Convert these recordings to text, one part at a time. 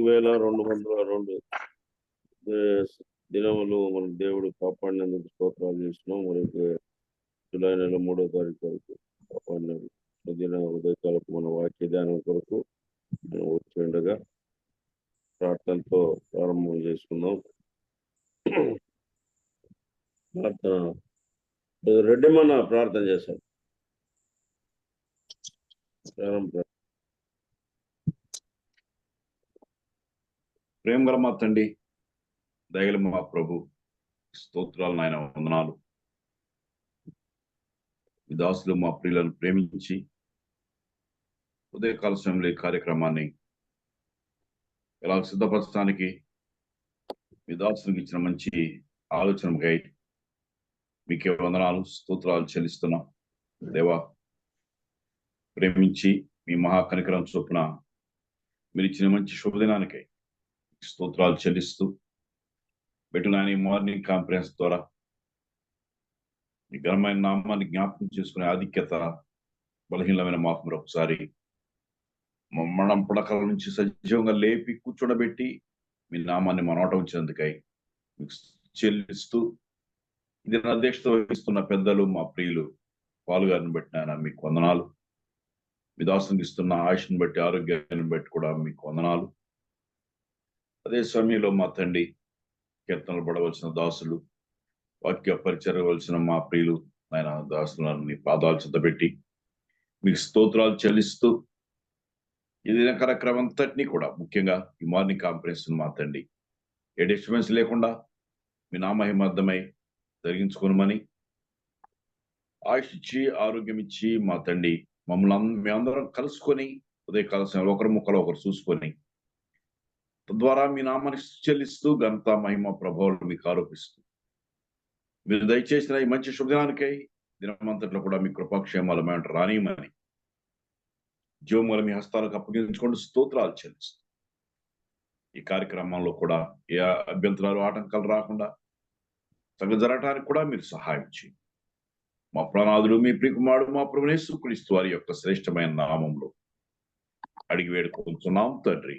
4202 దినములు మన దేవుడు కాపాడినందుకు స్తోత్రాలు చేస్తున్నాం. మనకి జూలై నెల 3వ తారీఖు వరకు కాపాడినాడు. దిన ఉదయకాలకు మన వాక్య ధ్యానం కొరకు వచ్చి ఉండగా ప్రార్థనతో ప్రారంభం చేసుకుందాం. ప్రార్థన రెడ్డిమన్న ప్రార్థన చేశాం. ప్రేమ గల మా తండ్రి, దయగల మా ప్రభు, స్తోత్రాలు నాయన, వందనాలు. మీ దాసులు మా ప్రియులను ప్రేమించి ఉదయకాల సమయంలో ఈ కార్యక్రమాన్ని ఎలా సిద్ధపరచడానికి మీ దాసునికి ఇచ్చిన మంచి ఆలోచనకై మీకే వందనాలు, స్తోత్రాలు చెల్లిస్తున్నాం. దేవా, ప్రేమించి మీ మహాకనికరం చొప్పున మీరు ఇచ్చిన మంచి శుభదినానికై స్తోత్రాలు చెల్లిస్తూ పెట్టిన మార్నింగ్ కాన్ఫరెన్స్ ద్వారా మీ ఘనమైన నామాన్ని జ్ఞాపకం చేసుకునే ఆధిక్యత బలహీనమైన మాకు మరొకసారి మరణం పడకల నుంచి సజీవంగా లేపి కూర్చోబెట్టి మీ నామాన్ని మనోట ఉంచినందుకై మీకు చెల్లిస్తూ ఇది అధ్యక్షత వహిస్తున్న పెద్దలు, మా ప్రియులు పాలుగారిని బట్టి ఆయన మీకు వందనాలు. మీ దాసునికి ఇస్తున్న ఆయుష్ని బట్టి, ఆరోగ్యాన్ని బట్టి కూడా మీకు వందనాలు. అదే సమయంలో మా తండ్రి కీర్తనలు పడవలసిన దాసులు, వాక్య పరిచరవలసిన మా ప్రియులు ఆయన దాసులను మీ పాదాలు చెత్తపెట్టి మీకు స్తోత్రాలు చెల్లిస్తూ ఇది కార్యక్రమం అంతటినీ కూడా ముఖ్యంగా ఈ మార్నింగ్ కాన్ఫరెన్స్ మా తండ్రి ఏ డిస్టర్బెన్స్ లేకుండా మీ నామహిమార్థమై జరిగించుకోనమని ఆయుష్ ఇచ్చి ఆరోగ్యం ఇచ్చి మా తండ్రి మమ్మల్ని మేమందరం కలుసుకొని ఉదయకాల సమయంలో ఒకరి ముక్కలు ఒకరు చూసుకొని తద్వారా మీ నామాన్ని చెల్లిస్తూ ఘనత మహిమ ప్రభావాలు మీకు ఆరోపిస్తూ మీరు దయచేసిన ఈ మంచి శుభదినానికై దినమంతట్లో కూడా మీ కృపాక్షేమాలు మేము రానియమని జీవముల మీ హస్తాలకు అప్పగించుకుంటూ స్తోత్రాలు చెల్లిస్తూ ఈ కార్యక్రమంలో కూడా ఏ అభ్యంతరాలు, ఆటంకాలు రాకుండా తగ్గ జరగటానికి కూడా మీరు సహాయం చేయండి. మా ప్రాణాదులు మీ ప్రియకుమారుడు మా ప్రభువు యేసుక్రీస్తు వారి యొక్క శ్రేష్టమైన నామంలో అడిగి వేడుకుంటున్నాం తండ్రి.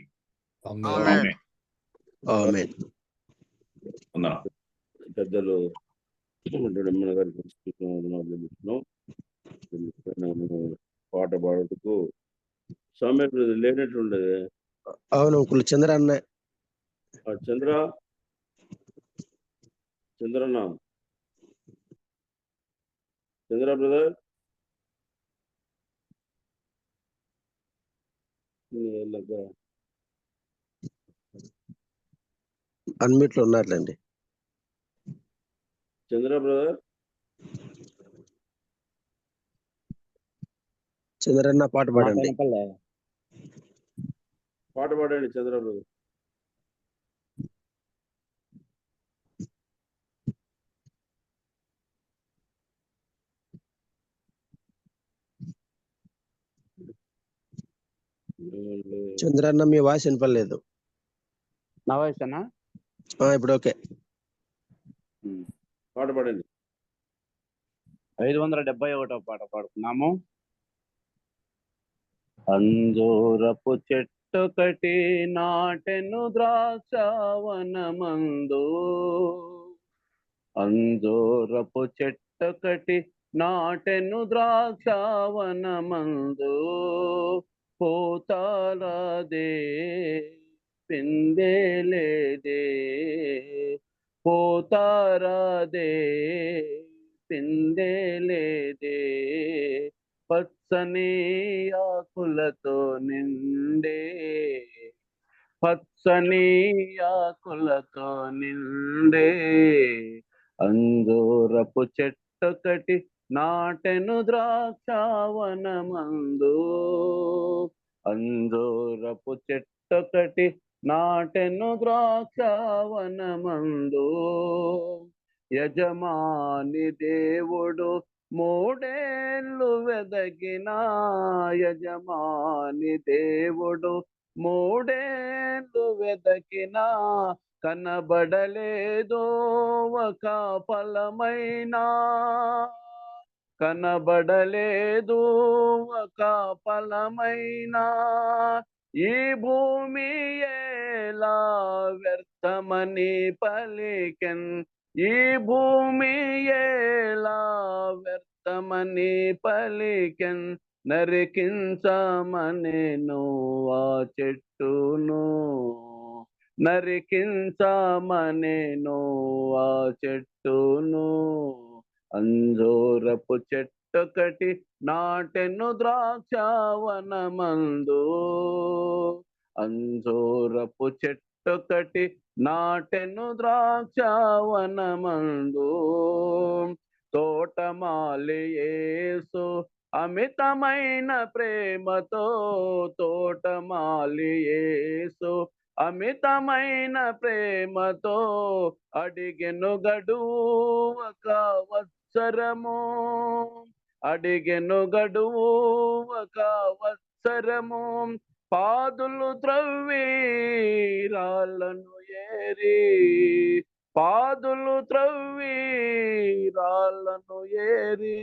పెద్దలు పాట పాడుటకు సమయం లేనట్లుండదు. అవును, చంద్ర అన్న చంద్రన్న చంద్ర బ్రదర్ అన్మిట్లో ఉన్నారులేండి. చంద్ర బ్రదర్, చంద్రన్న పాట పాడండి. పాట పాడండి చంద్ర బ్రదర్. చంద్రన్న మీ వాయిస్ వినపడలేదు. నా వాయిస్ అన్నా ఇప్పుడు ఓకే. పాట పాడండి. 571వ పాట పాడుతున్నాము. అంజూరపు చెట్టొకటి నాటెను ద్రాక్షావనమందు, అంజూరపు చెట్టొకటి నాటెను ద్రాక్షావనమందు, పోతాలదే పిందెలేదే, పోతారదే పిందెలేదే, పచ్చని ఆకులతో నిండే, పచ్చని ఆకులతో నిండే, అంజూరపు చెట్టొకటి నాటెను ద్రాక్షావనమందు, అంజూరపు చెట్టొకటి నాటెను ద్రాక్షావనమందు, యజమాని దేవుడు 3 ఏళ్ళు వెదకినా, యజమాని దేవుడు 3 ఏళ్ళు వెదకినా, కనబడలేదో ఒక ఫలమైనా, కనబడలేదు ఒక ఫలమైనా, ఈ భూమి ఎలా వ్యర్థమని పలికెన్, ఈ భూమి ఎలా వ్యర్థమని పలికెన్, నరికించమనెను ఆ చెట్టును, నరికించమనెను ఆ చెట్టును. అంజూరపు చెట్టొకటి నాటెను ద్రాక్షావనమందు, అంజూరపు చెట్టొకటి నాటెను ద్రాక్షావనమందు. తోటమాలి యేసు అమితమైన ప్రేమతో, తోటమాలి యేసు అమితమైన ప్రేమతో అడిగెను గడువు ఒక వత్సరము, అడిగెను గడువు ఒక వత్సరము. పాదులు త్రవ్వి రాళ్ళను ఏరి, పాదులు త్రవ్వి రాళ్ళను ఏరి,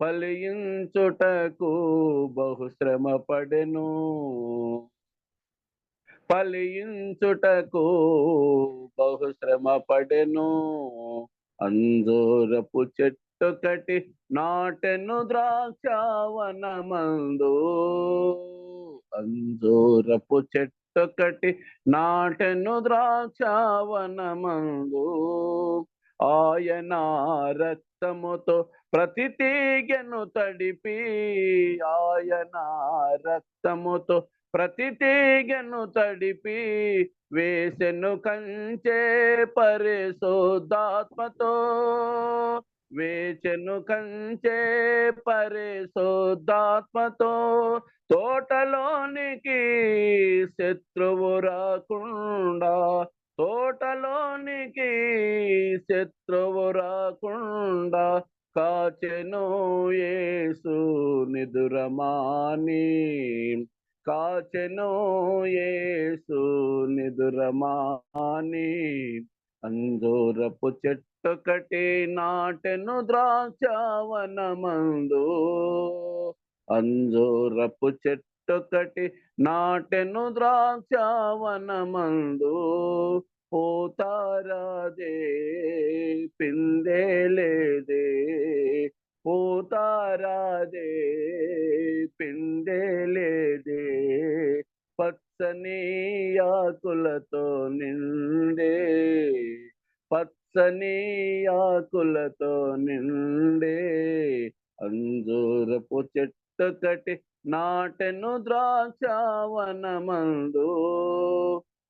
ఫలించుటకు బహుశ్రమ పడెను, ఫలించుటకు బహుశ్రమ పడెను. అంజూరపు చెట్టొకటి నాటెను ద్రాక్షావనమందు, అంజూరపు చెట్టొకటి నాటెను ద్రాక్షావనమందు. ఆయన రక్తముతో ప్రతి తీగెను తడిపి, ఆయన రక్తముతో ప్రతి తీగెను తడిపి, వేసెను కంచె పరిశుద్ధాత్మతో, వేచెను కంచె పరిశుద్ధాత్మతో. తోటలోనికి శత్రువు రాకుండా, తోటలోనికి శత్రువు రాకుండా కాచెను యేసు నిదురమాని, కాచెను యేసు నిదురమాని. అంజూరపు చెట్టొకటి నాటెను ద్రాక్షావనమందు, అంజూరపు చెట్టొకటి నాటెను ద్రాక్షావనమందు. పూతారాదే పిందెలేదే, పూతారాదే పిందెలేదే, పచ్చని ఆకులతో నిండే, పచ్చని ఆకులతో నిండే. అంజూరపు చెట్టొకటి నాటెను ద్రాక్షావనమందు,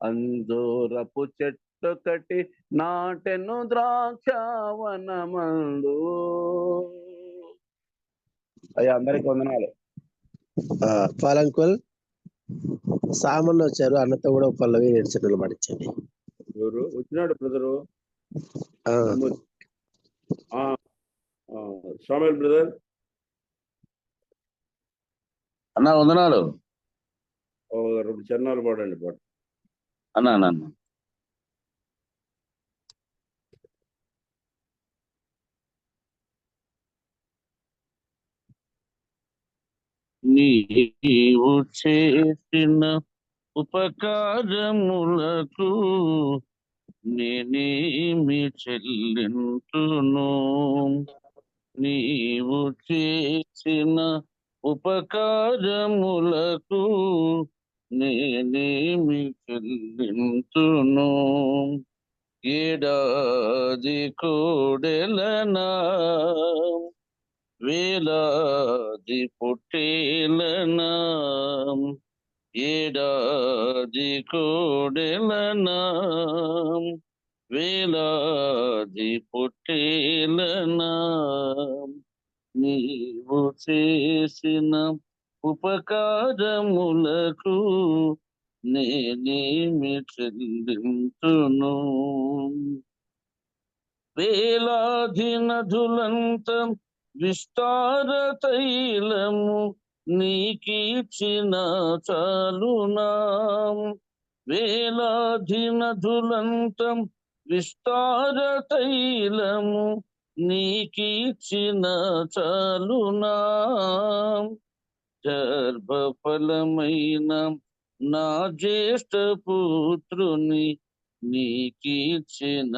అంజూరపు చెట్టొకటి నాటెను ద్రాక్షావనమందు. అయ్యా అందరికి వందనాలు. పాలంకుల్ సామాన్లు వచ్చారు, అన్నతో కూడా పల్లవి 7 చెట్టులు పడించండి. ఎవరు వచ్చినాడు బ్రదరు? సాముయేల్ బ్రదర్. అన్నా వందనాలు. 2 చరణాలు పాడండి పాట. అన్నా అన్న నీవు చేసిన ఉపకారములకు నేనేమి చెల్లింతును, నీవు చేసిన ఉపకారములకు నేనేమి చెల్లింతును. ఏడాది కోడెలనా వేలాది పొట్టేలనా, ఏడాది కోడెలనా వేలాది పొట్టేలనా, నీవు చేసిన ఉపకారములకు నేనేమి చెల్లింతును. వేలాది నదులంతం విస్తార తైలము నీకిచ్చిన చాలునా, వేలాది నదులంతం విస్తార తైలము నీకిచ్చిన చాలునా. గర్భఫలమైన నా జ్యేష్ఠ పుత్రుని నీకిచ్చిన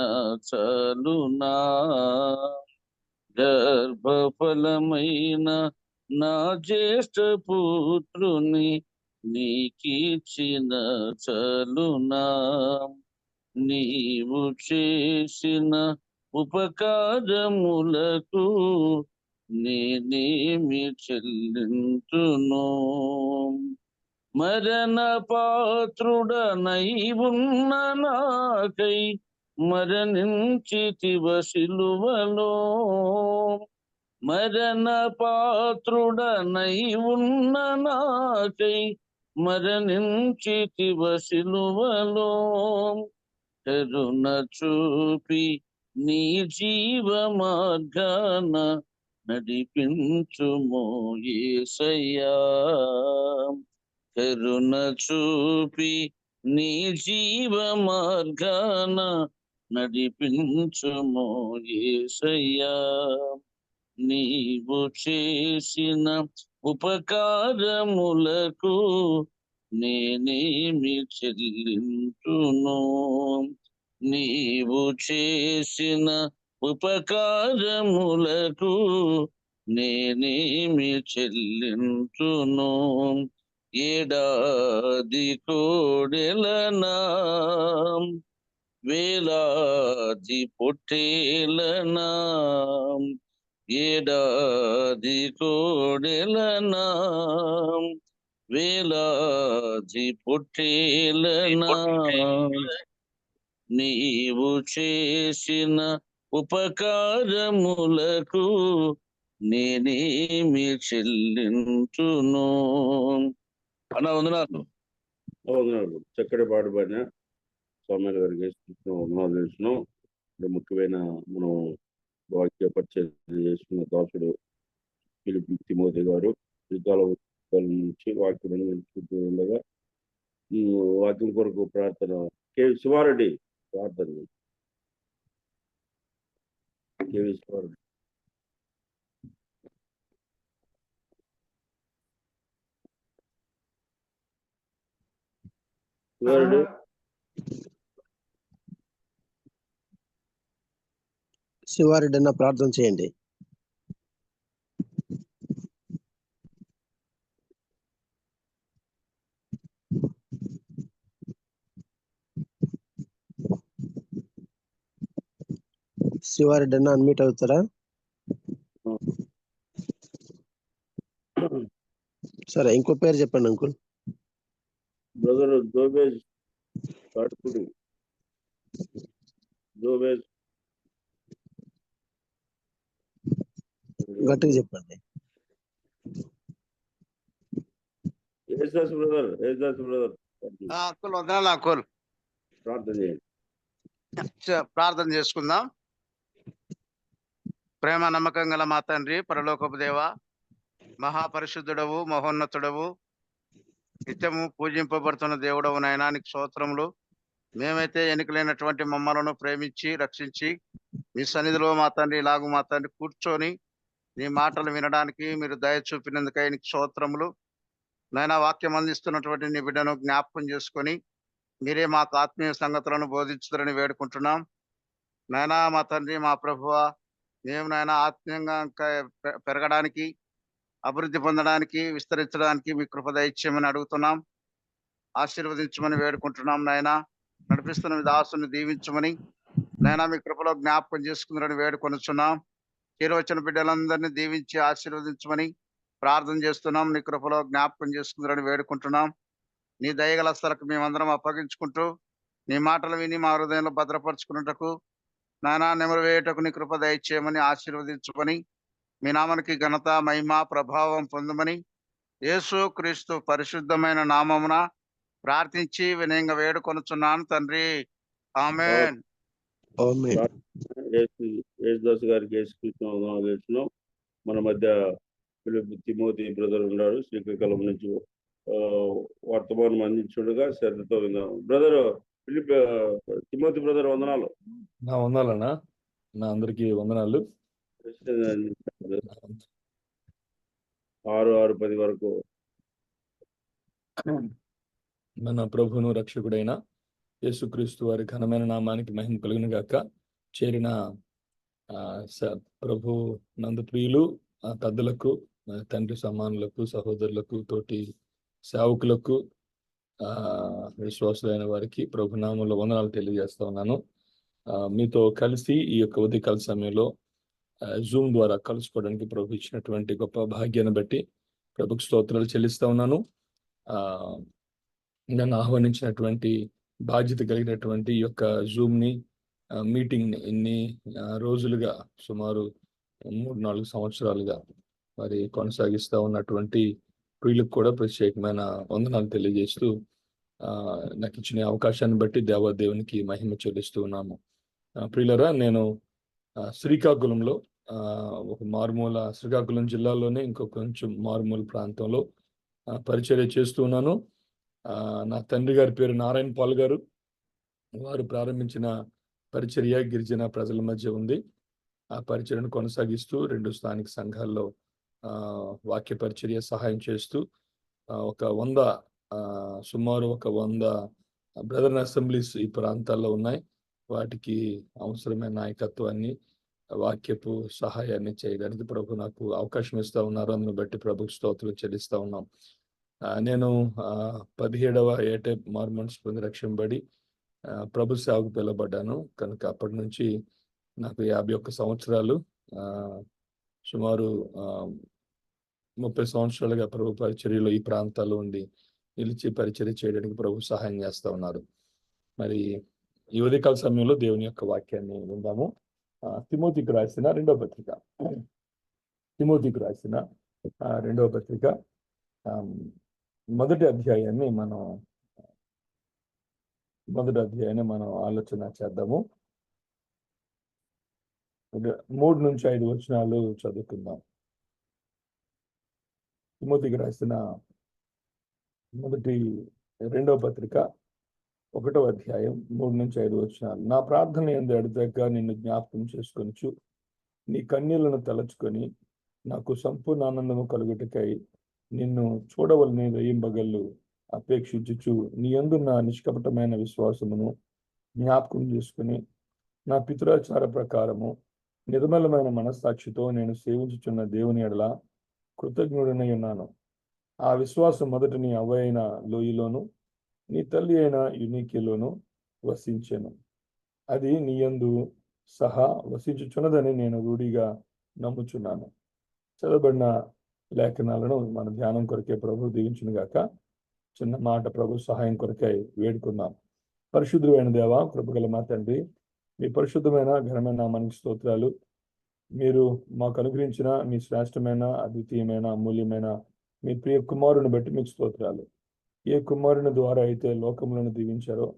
చాలునా. గర్భఫలమైన నా జ్యేష్ఠ పుత్రుని నీకిచ్చిన చాలునా. నీవు చేసిన ఉపకారములకు నేనేమి చెల్లింతును. మరణ పాత్రుడనై ఉన్న నాకై మరణించితివ సిలువలో. మరణ పాత్రుడనై ఉన్న నాకై మరణించితివ సిలువలో. కరుణ చూపి నీ జీవ మార్గాన నడిపించుమో యేసయ్యా. కరుణ చూపి నీ జీవ మార్గాన నడిపించుమో యేసయ్యా. నీవు చేసిన ఉపకారములకు నేనేమి చెల్లింతును. నీవు చేసిన ఉపకారములకు నేనేమి చెల్లింతును. ఏడాది కోడెలనా వేలాది పొట్టేలనా. ఏడాది కోడెలనా వేలాది పొట్టేలనా. నీవు చేసిన ఉపకారములకు నేనేమి చెల్లింతును. అన్నా వందనాలు. వందనాలు. చక్కటి పాట పాడిన స్వామి గారికి యేసుకృష్ణ వందనాలు చేస్తున్నాం. ముఖ్యమైన మనం వాక్య పరిచయం చేసుకున్న దాసుడు ఫిలిప్ తిమోతి గారు యుద్ధాల నుంచి వాక్యం నేర్చుకుంటూ ఉండగా వాక్యం కొరకు ప్రార్థన కేవి శివారెడ్డి ప్రార్థన. కేవి శివారెడ్డి. శివారెడ్డి శివారెడ్డి అన్న ప్రార్థన చేయండి. శివారెడ్డి అన్న అన్మ్యూట్ అవుతారా? సరే, ఇంకో పేరు చెప్పండి అంకుల్. బ్రదర్ జోబేజ్ కాటుకుడి. జోబేజ్ గట్టిగా చెప్పండి. Yesudas brother, Yesudas brother uncle వందనాలు అంకుల్. ప్రార్థన చేయండి. ప్రార్థన చేసుకుందాం. ప్రేమ నమ్మకం గల మా తండ్రి, పరలోకపు దేవ, మహాపరిశుద్ధుడవు, మహోన్నతుడవు, నిత్యము పూజింపబడుతున్న దేవుడవు నాయనా, నీకు స్తోత్రములు. మేమైతే ఎన్నికలైనటువంటి మమ్మలను ప్రేమించి రక్షించి మీ సన్నిధిలో మా తండ్రి ఇలాగూ మా తండ్రి కూర్చొని నీ మాటలు వినడానికి మీరు దయ చూపినందుకై నీకు స్తోత్రములు నాయనా. వాక్యం అందిస్తున్నటువంటి నీ బిడ్డను జ్ఞాపకం చేసుకొని మీరే మాకు ఆత్మీయ సంగతులను బోధించుతారని వేడుకుంటున్నాం నాయనా. మా తండ్రి, మా ప్రభువ, మేము నాయన ఆత్మీయంగా పెరగడానికి, అభివృద్ధి పొందడానికి, విస్తరించడానికి మీ కృప దయచేయమని అడుగుతున్నాం. ఆశీర్వదించమని వేడుకుంటున్నాం నాయన. నడిపిస్తున్న దాసుని దీవించమని నాయన మీ కృపలో జ్ఞాపకం చేసుకుందని వేడుకొనుచున్నాం. చేరువచ్చిన బిడ్డలందరినీ దీవించి ఆశీర్వదించమని ప్రార్థన చేస్తున్నాం. నీ కృపలో జ్ఞాపకం చేసుకుందని వేడుకుంటున్నాం. నీ దయగల స్థలకు మేమందరం అప్పగించుకుంటూ నీ మాటలు విని మా హృదయంలో భద్రపరుచుకున్నటకు నాయన నెమరు వేయటకు నీ కృప దయచేయమని ఆశీర్వదించుకొని మీ నామానికి ఘనత, మహిమ, ప్రభావం పొందమని యేసు క్రీస్తు పరిశుద్ధమైన నామమున ప్రార్థించి వినయంగా వేడుకొనుచున్నాను తండ్రి. ఆమేన్. యేసుదాస్ గారికి యేసుకృష్ణ వందనాలు చేస్తున్నాం. మన మధ్య ఫిలిప్ తిమోతి బ్రదర్ ఉన్నాడు, శ్రీకాకుళం నుంచి వర్తమానం అందించుండగా శ్రద్ధతో విన్నాం. బ్రదర్ ఫిలిప్ తిమోతి బ్రదర్ వందనాలు. నా వందనాలన్నా, నా అందరికి వందనాలు. 6:10 వరకు మన ప్రభువును రక్షకుడైన యేసుక్రీస్తు వారి ఘనమైన నామానికి మహిమ కలుగును గాక. చేరిన ప్రభు నందు ప్రియులు పెద్దలకు, తండ్రి సమానులకు, సహోదరులకు, తోటి సేవకులకు, విశ్వాసులైన వారికి ప్రభునామంలో వందనాలు తెలియజేస్తా ఉన్నాను. మీతో కలిసి ఈ యొక్క ఉదయకాల సమయంలో జూమ్ ద్వారా కలుసుకోవడానికి ప్రభు ఇచ్చినటువంటి గొప్ప భాగ్యాన్ని బట్టి ప్రభుకు స్తోత్రాలు చెల్లిస్తా ఉన్నాను. నన్ను ఆహ్వానించినటువంటి బాధ్యత కలిగినటువంటి ఈ యొక్క జూమ్ని మీటింగ్ని ఇన్ని రోజులుగా సుమారు 3-4 సంవత్సరాలుగా మరి కొనసాగిస్తూ ఉన్నటువంటి ప్రియులకు కూడా ప్రత్యేకమైన వందనాలు తెలియజేస్తూ నాకు ఇచ్చిన అవకాశాన్ని బట్టి దేవాదేవునికి మహిమ చెల్లిస్తూ ఉన్నాము. ప్రియులరా, నేను శ్రీకాకుళంలో ఒక మారుమూల శ్రీకాకుళం జిల్లాలోనే ఇంకో కొంచెం మారుమూల ప్రాంతంలో పరిచర్య చేస్తూ ఉన్నాను. నా తండ్రి గారి పేరు నారాయణ పాల్ గారు. వారు ప్రారంభించిన పరిచర్య గిరిజన ప్రజల మధ్య ఉంది. ఆ పరిచర్యను కొనసాగిస్తూ 2 స్థానిక సంఘాల్లో వాక్య పరిచర్య సహాయం చేస్తూ సుమారు ఒక 100 బ్రదర్ అసెంబ్లీస్ ఈ ప్రాంతాల్లో ఉన్నాయి. వాటికి అవసరమైన నాయకత్వాన్ని, వాక్యపు సహాయాన్ని చేయడానికి ప్రభు నాకు అవకాశం ఇస్తా ఉన్నారు. అందును బట్టి ప్రభుకు స్తోత్రం చెల్లిస్తా ఉన్నాం. నేను 17వ ఏట మారుమనసు పొంది రక్షింపబడి ప్రభు సేవకు పిలవబడ్డాను. కనుక అప్పటి నుంచి నాకు 51 సంవత్సరాలు, సుమారు 30 సంవత్సరాలుగా ప్రభు పరిచర్యలో ఈ ప్రాంతాల్లో ఉండి నిలిచి పరిచర్య చేయడానికి ప్రభు సహాయం చేస్తా ఉన్నారు. మరి ఈ ఉదయకాల సమయంలో దేవుని యొక్క వాక్యాన్ని విందాము. తిమోతికి రాసిన రెండవ పత్రిక మొదటి అధ్యాయాన్ని మనం ఆలోచన చేద్దాము. 3-5 వచనాలు చదువుకుందాం. తిమోతికి రాసిన రెండవ పత్రిక 1వ అధ్యాయం 3-5 వచనాలు. నా ప్రార్థన యందు ఎడతెగక నిన్ను జ్ఞాపకం చేసుకొనుచు నీ కన్యలను తలచుకొని నాకు సంపూర్ణ ఆనందము కలుగుటకై నిన్ను చూడవలని రేయింబగళ్ళు అపేక్షించుచు నీ యందున్న నిష్కపటమైన విశ్వాసమును జ్ఞాపకం చేసుకుని నా పితృాచార ప్రకారము నిర్మలమైన మనస్సాక్షితో నేను సేవించుచున్న దేవుని ఎడల కృతజ్ఞుడనై ఉన్నాను. ఆ విశ్వాసం మొదట నీ అవ్వైన లోయలోను నీ తల్లి అయిన యునీకిలోను వసించెను. అది నీ యందు సహా వసించుచున్నదని నేను రూఢిగా నమ్ముచున్నాను. చదవబడిన లేఖనాలను మన ధ్యానం కొరకే ప్రభు దీవించును గాక. చిన్న మాట ప్రభు సహాయం కొరకై వేడుకుందాం. పరిశుద్ధుడైన దేవా, కృపగల మా తండ్రి, మీ పరిశుద్ధమైన ఘనమైన నామానికి స్తోత్రాలు. మీరు మాకు అనుగ్రహించిన మీ శ్రేష్టమైన, అద్వితీయమైన, అమూల్యమైన మీ ప్రియ కుమారుని బట్టి మీకు స్తోత్రాలు. ఏ కుమారుని ద్వారా అయితే లోకములను దీవించారో,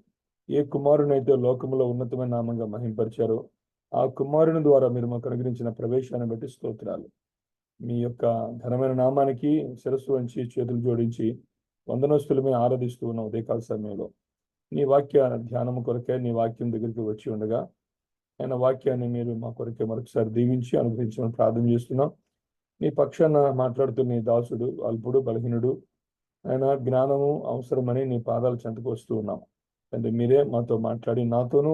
ఏ కుమారుని అయితే లోకములో ఉన్నతమైన నామంగా మహింపరిచారో, ఆ కుమారుని ద్వారా మీరు మాకు అనుగ్రహించిన ప్రవేశాన్ని బట్టి స్తోత్రాలు. మీ యొక్క ఘనమైన నామానికి శిరస్సు వంచి చేతులు జోడించి వందనస్తులమే ఆరాధిస్తూ ఉన్న ఉదయకాల సమయంలో నీ వాక్య ధ్యానము కొరకే నీ వాక్యం దగ్గరికి వచ్చి ఉండగా ఆయన వాక్యాన్ని మీరు మా కొరకే మరొకసారి దీవించి అనుగ్రహించమని ప్రార్థన చేస్తున్నాం. నీ పక్షాన మాట్లాడుతున్న నీ దాసుడు అల్పుడు, బలహీనుడు, ఆయన జ్ఞానము అవసరమని నీ పాదాలు చెంతకు వస్తూ ఉన్నాం. అంటే మీరే మాతో మాట్లాడి మాతోనూ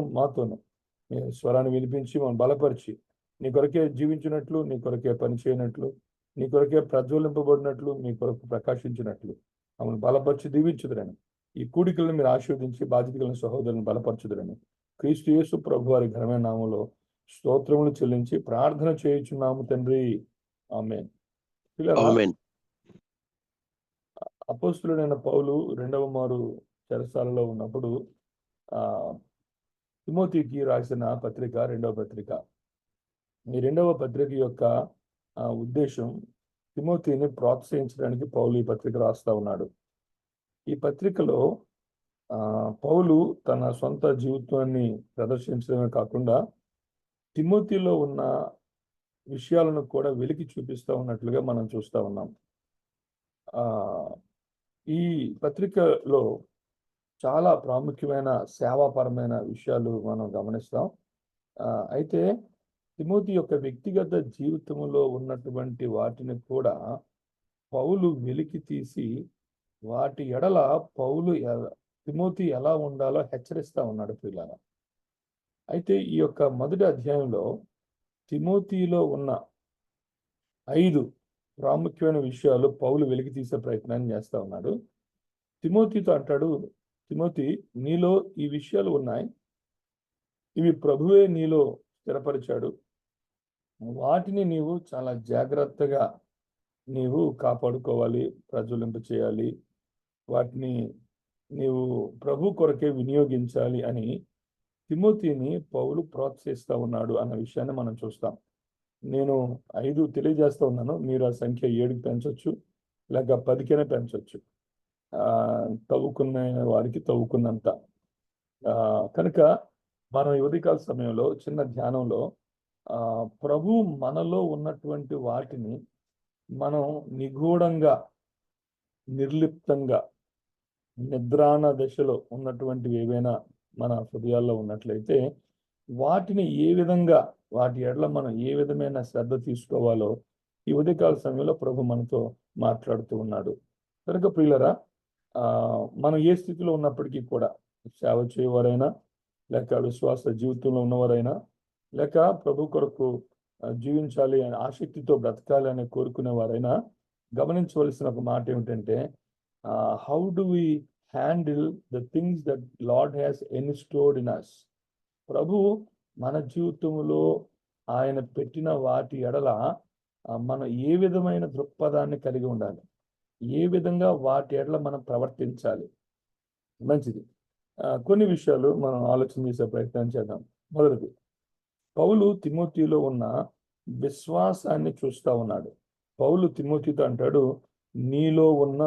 మీ స్వరాన్ని వినిపించి మనం బలపరిచి నీ కొరకే జీవించినట్లు, నీ కొరకే పనిచేయనట్లు, నీ కొరకే ప్రజ్వలింపబడినట్లు, మీ కొరకు ప్రకాశించినట్లు మమ్మల్ని బలపరిచి దీవించుదురని, ఈ కూడికలను మీరు ఆశీర్వదించి బాధ్యతలను సహోదరులను బలపరచుదురని క్రీస్తు యేసు ప్రభు వారి ఘనమైన నామంలో స్తోత్రములు చెల్లించి ప్రార్థన చేయుచున్నాము తండ్రి. ఆమేన్. అపోస్తులుడైన పౌలు 2వ మారు చెరసాలలో ఉన్నప్పుడు తిమోతికి రాసిన పత్రిక 2వ పత్రిక. ఈ 2వ పత్రిక యొక్క ఉద్దేశం తిమోతిని ప్రోత్సహించడానికి పౌలు ఈ పత్రిక రాస్తా ఉన్నాడు. ఈ పత్రికలో పౌలు తన సొంత జీవితాన్ని ప్రదర్శించడమే కాకుండా తిమోతిలో ఉన్న విషయాలను కూడా వెలికి చూపిస్తూ ఉన్నట్లుగా మనం చూస్తూ ఉన్నాం. ఈ పత్రికలో చాలా ప్రాముఖ్యమైన సేవాపరమైన విషయాలు మనం గమనిస్తాం. అయితే తిమోతి యొక్క వ్యక్తిగత జీవితంలో ఉన్నటువంటి వాటిని కూడా పౌలు వెలికి తీసి వాటి ఎడల పౌలు తిమోతి ఎలా ఉండాలో హెచ్చరిస్తా ఉన్నాడు ప్రియులారా. అయితే ఈ యొక్క మొదటి అధ్యాయంలో తిమోతిలో ఉన్న 5 ప్రాముఖ్యమైన విషయాలు పౌలు వెలికి తీసే ప్రయత్నాన్ని చేస్తా ఉన్నాడు. తిమోతితో అంటాడు, తిమోతి, నీలో ఈ విషయాలు ఉన్నాయి, ఇవి ప్రభువే నీలో స్థిరపరిచాడు, వాటిని నీవు చాలా జాగ్రత్తగా నీవు కాపాడుకోవాలి, ప్రజ్వలింప చేయాలి, వాటిని నీవు ప్రభు కొరకే వినియోగించాలి అని తిమోతిని పౌలు ప్రోత్సహిస్తా ఉన్నాడు అన్న విషయాన్ని మనం చూస్తాం. నేను 5 తెలియజేస్తా ఉన్నాను, మీరు ఆ సంఖ్య 7కి పెంచవచ్చు, లేక 10కైనా పెంచవచ్చు, తవ్వుకున్న వారికి తవ్వుకున్నంత. కనుక మనం ఉదయకాల సమయంలో చిన్న ధ్యానంలో ప్రభు మనలో ఉన్నటువంటి వాటిని మనం నిగూఢంగా, నిర్లిప్తంగా, నిద్రాణ దశలో ఉన్నటువంటివి ఏవైనా మన హృదయాల్లో ఉన్నట్లయితే వాటిని ఏ విధంగా, వాటి ఎడల మనం ఏ విధమైన శ్రద్ధ తీసుకోవాలో ఈ ఉదయకాల సమయంలో ప్రభు మనతో మాట్లాడుతూ ఉన్నాడు. కనుక ప్రియులరా, మనం ఏ స్థితిలో ఉన్నప్పటికీ కూడా, సేవ చేయవారైనా, లేక విశ్వాస జీవితంలో ఉన్నవారైనా, లేక ప్రభు కొరకు జీవించాలి అనే ఆసక్తితో బ్రతకాలి అని కోరుకునే వారైనా గమనించవలసిన ఒక మాట ఏమిటంటే, how do we handle the things that Lord has instored in us. ప్రభు మన జీవితంలో ఆయన పెట్టిన వాటి ఎడల మనం ఏ విధమైన దృక్పథాన్ని కలిగి ఉండాలి, ఏ విధంగా వాటి ఎడల మనం ప్రవర్తించాలి. మంచిది, కొన్ని విషయాలు మనం ఆలోచన చేసే ప్రయత్నం చేద్దాం. మొదటిది, పౌలు తిమోతిలో ఉన్న విశ్వాసాన్ని చూస్తా ఉన్నాడు. పౌలు తిమోతితో అంటాడు, నీలో ఉన్న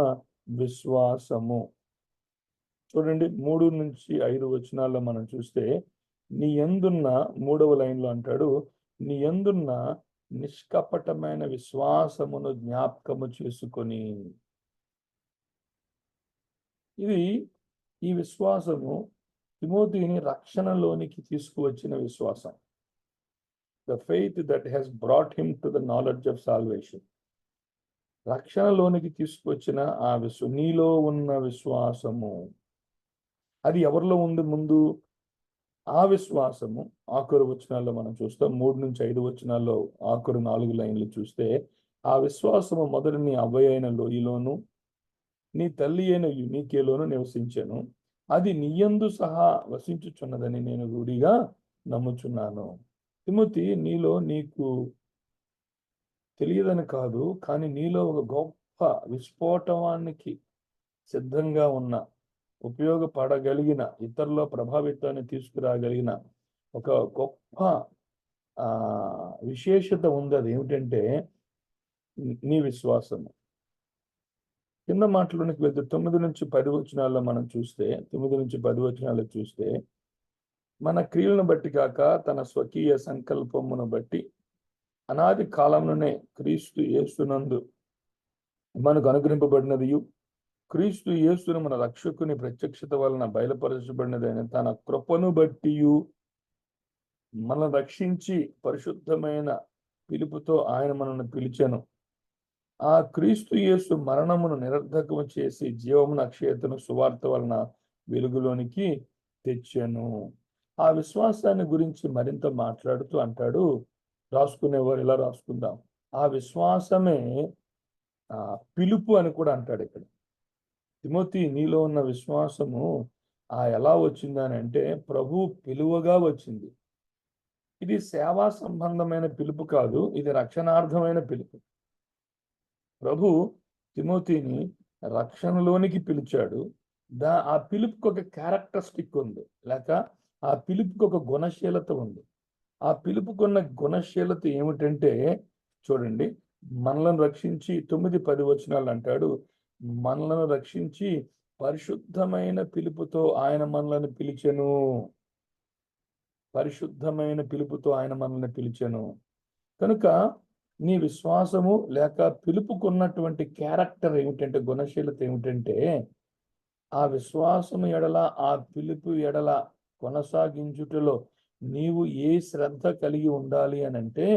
విశ్వాసము. చూడండి, 3 నుంచి 5 వచనాల్లో మనం చూస్తే, నీ యందున్న 3వ లైన్లో అంటాడు, నీ యందున్న నిష్కపటమైన విశ్వాసమును జ్ఞాపకము చేసుకొని. ఈ విశ్వాసము తిమోతిని రక్షణలోనికి తీసుకువచ్చిన విశ్వాసం. The faith that has brought him to the knowledge of salvation. రక్షణలోనికి తీసుకొచ్చిన ఆ నీలో ఉన్న విశ్వాసము, అది ఎవరిలో ఉంది ముందు? ఆ విశ్వాసము ఆఖరు వచనాల్లో మనం చూస్తాం. 3 నుంచి 5 వచనాల్లో ఆఖరు 4 లైన్లు చూస్తే, ఆ విశ్వాసము మొదట నీ అవ్వయ అయిన లోయలోను, నీ తల్లి అయిన యూనికేలోను నివసించెను, అది నీయందు సహా వసించుచున్నదని నేను రూఢిగా నమ్ముచున్నాను. తిమోతి, నీలో నీకు తెలియదని కాదు, కానీ నీలో ఒక గొప్ప విస్ఫోటనానికి సిద్ధంగా ఉన్న, ఉపయోగపడగలిగిన, ఇతరుల ప్రభావితాన్ని తీసుకురాగలిగిన ఒక గొప్ప విశేషత ఉంది. అది ఏమిటంటే నీ విశ్వాసము. కింద మాటలోనికి వెళ్తే 9 నుంచి 10 వచనాల్లో మనం చూస్తే, 9 నుంచి 10 వచనాల్లో చూస్తే, మన క్రియలను బట్టి కాక తన స్వకీయ సంకల్పమును బట్టి అనాది కాలంలోనే క్రీస్తు యేసునందు మనకు అనుగ్రహింపబడినదియు, క్రీస్తు యేసును మన రక్షకుని ప్రత్యక్షత వలన బయలుపరచబడినదైన తన కృపను బట్టి మనల్ని రక్షించి పరిశుద్ధమైన పిలుపుతో ఆయన మనల్ని పిలిచెను. ఆ క్రీస్తు యేసు మరణమును నిరర్ధకము చేసి జీవమును అక్షయతను సువార్త వలన వెలుగులోనికి తెచ్చాను. ఆ విశ్వాసాన్ని గురించి మరింత మాట్లాడుతూ అంటాడు, రాసుకునేవారు ఇలా రాసుకుందాం, ఆ విశ్వాసమే పిలుపు అని కూడా అంటాడు ఇక్కడ. తిమోతి, నీలో ఉన్న విశ్వాసము ఎలా వచ్చింది అని అంటే, ప్రభు పిలువగా వచ్చింది. ఇది సేవా సంబంధమైన పిలుపు కాదు, ఇది రక్షణార్థమైన పిలుపు. ప్రభు తిమోతిని రక్షణలోనికి పిలిచాడు. ఆ పిలుపుకి ఒక క్యారెక్టరిస్టిక్ ఉంది, లేక ఆ పిలుపుకి ఒక గుణశీలత ఉంది. ఆ పిలుపుకున్న గుణశీలత ఏమిటంటే, చూడండి, మనలను రక్షించి 9-10 వచనాలు అంటాడు, మనలను రక్షించి పరిశుద్ధమైన పిలుపుతో ఆయన మనల్ని పిలిచెను. పరిశుద్ధమైన పిలుపుతో ఆయన మనల్ని పిలిచెను. కనుక నీ విశ్వాసము లేక పిలుపుకున్నటువంటి క్యారెక్టర్ ఏమిటంటే, గుణశీలత ఏమిటంటే, ఆ విశ్వాసము ఎడల, ఆ పిలుపు ఎడల కొనసాగించుటలో నీవు ఏ శ్రద్ధ కలిగి ఉండాలి అని అంటే,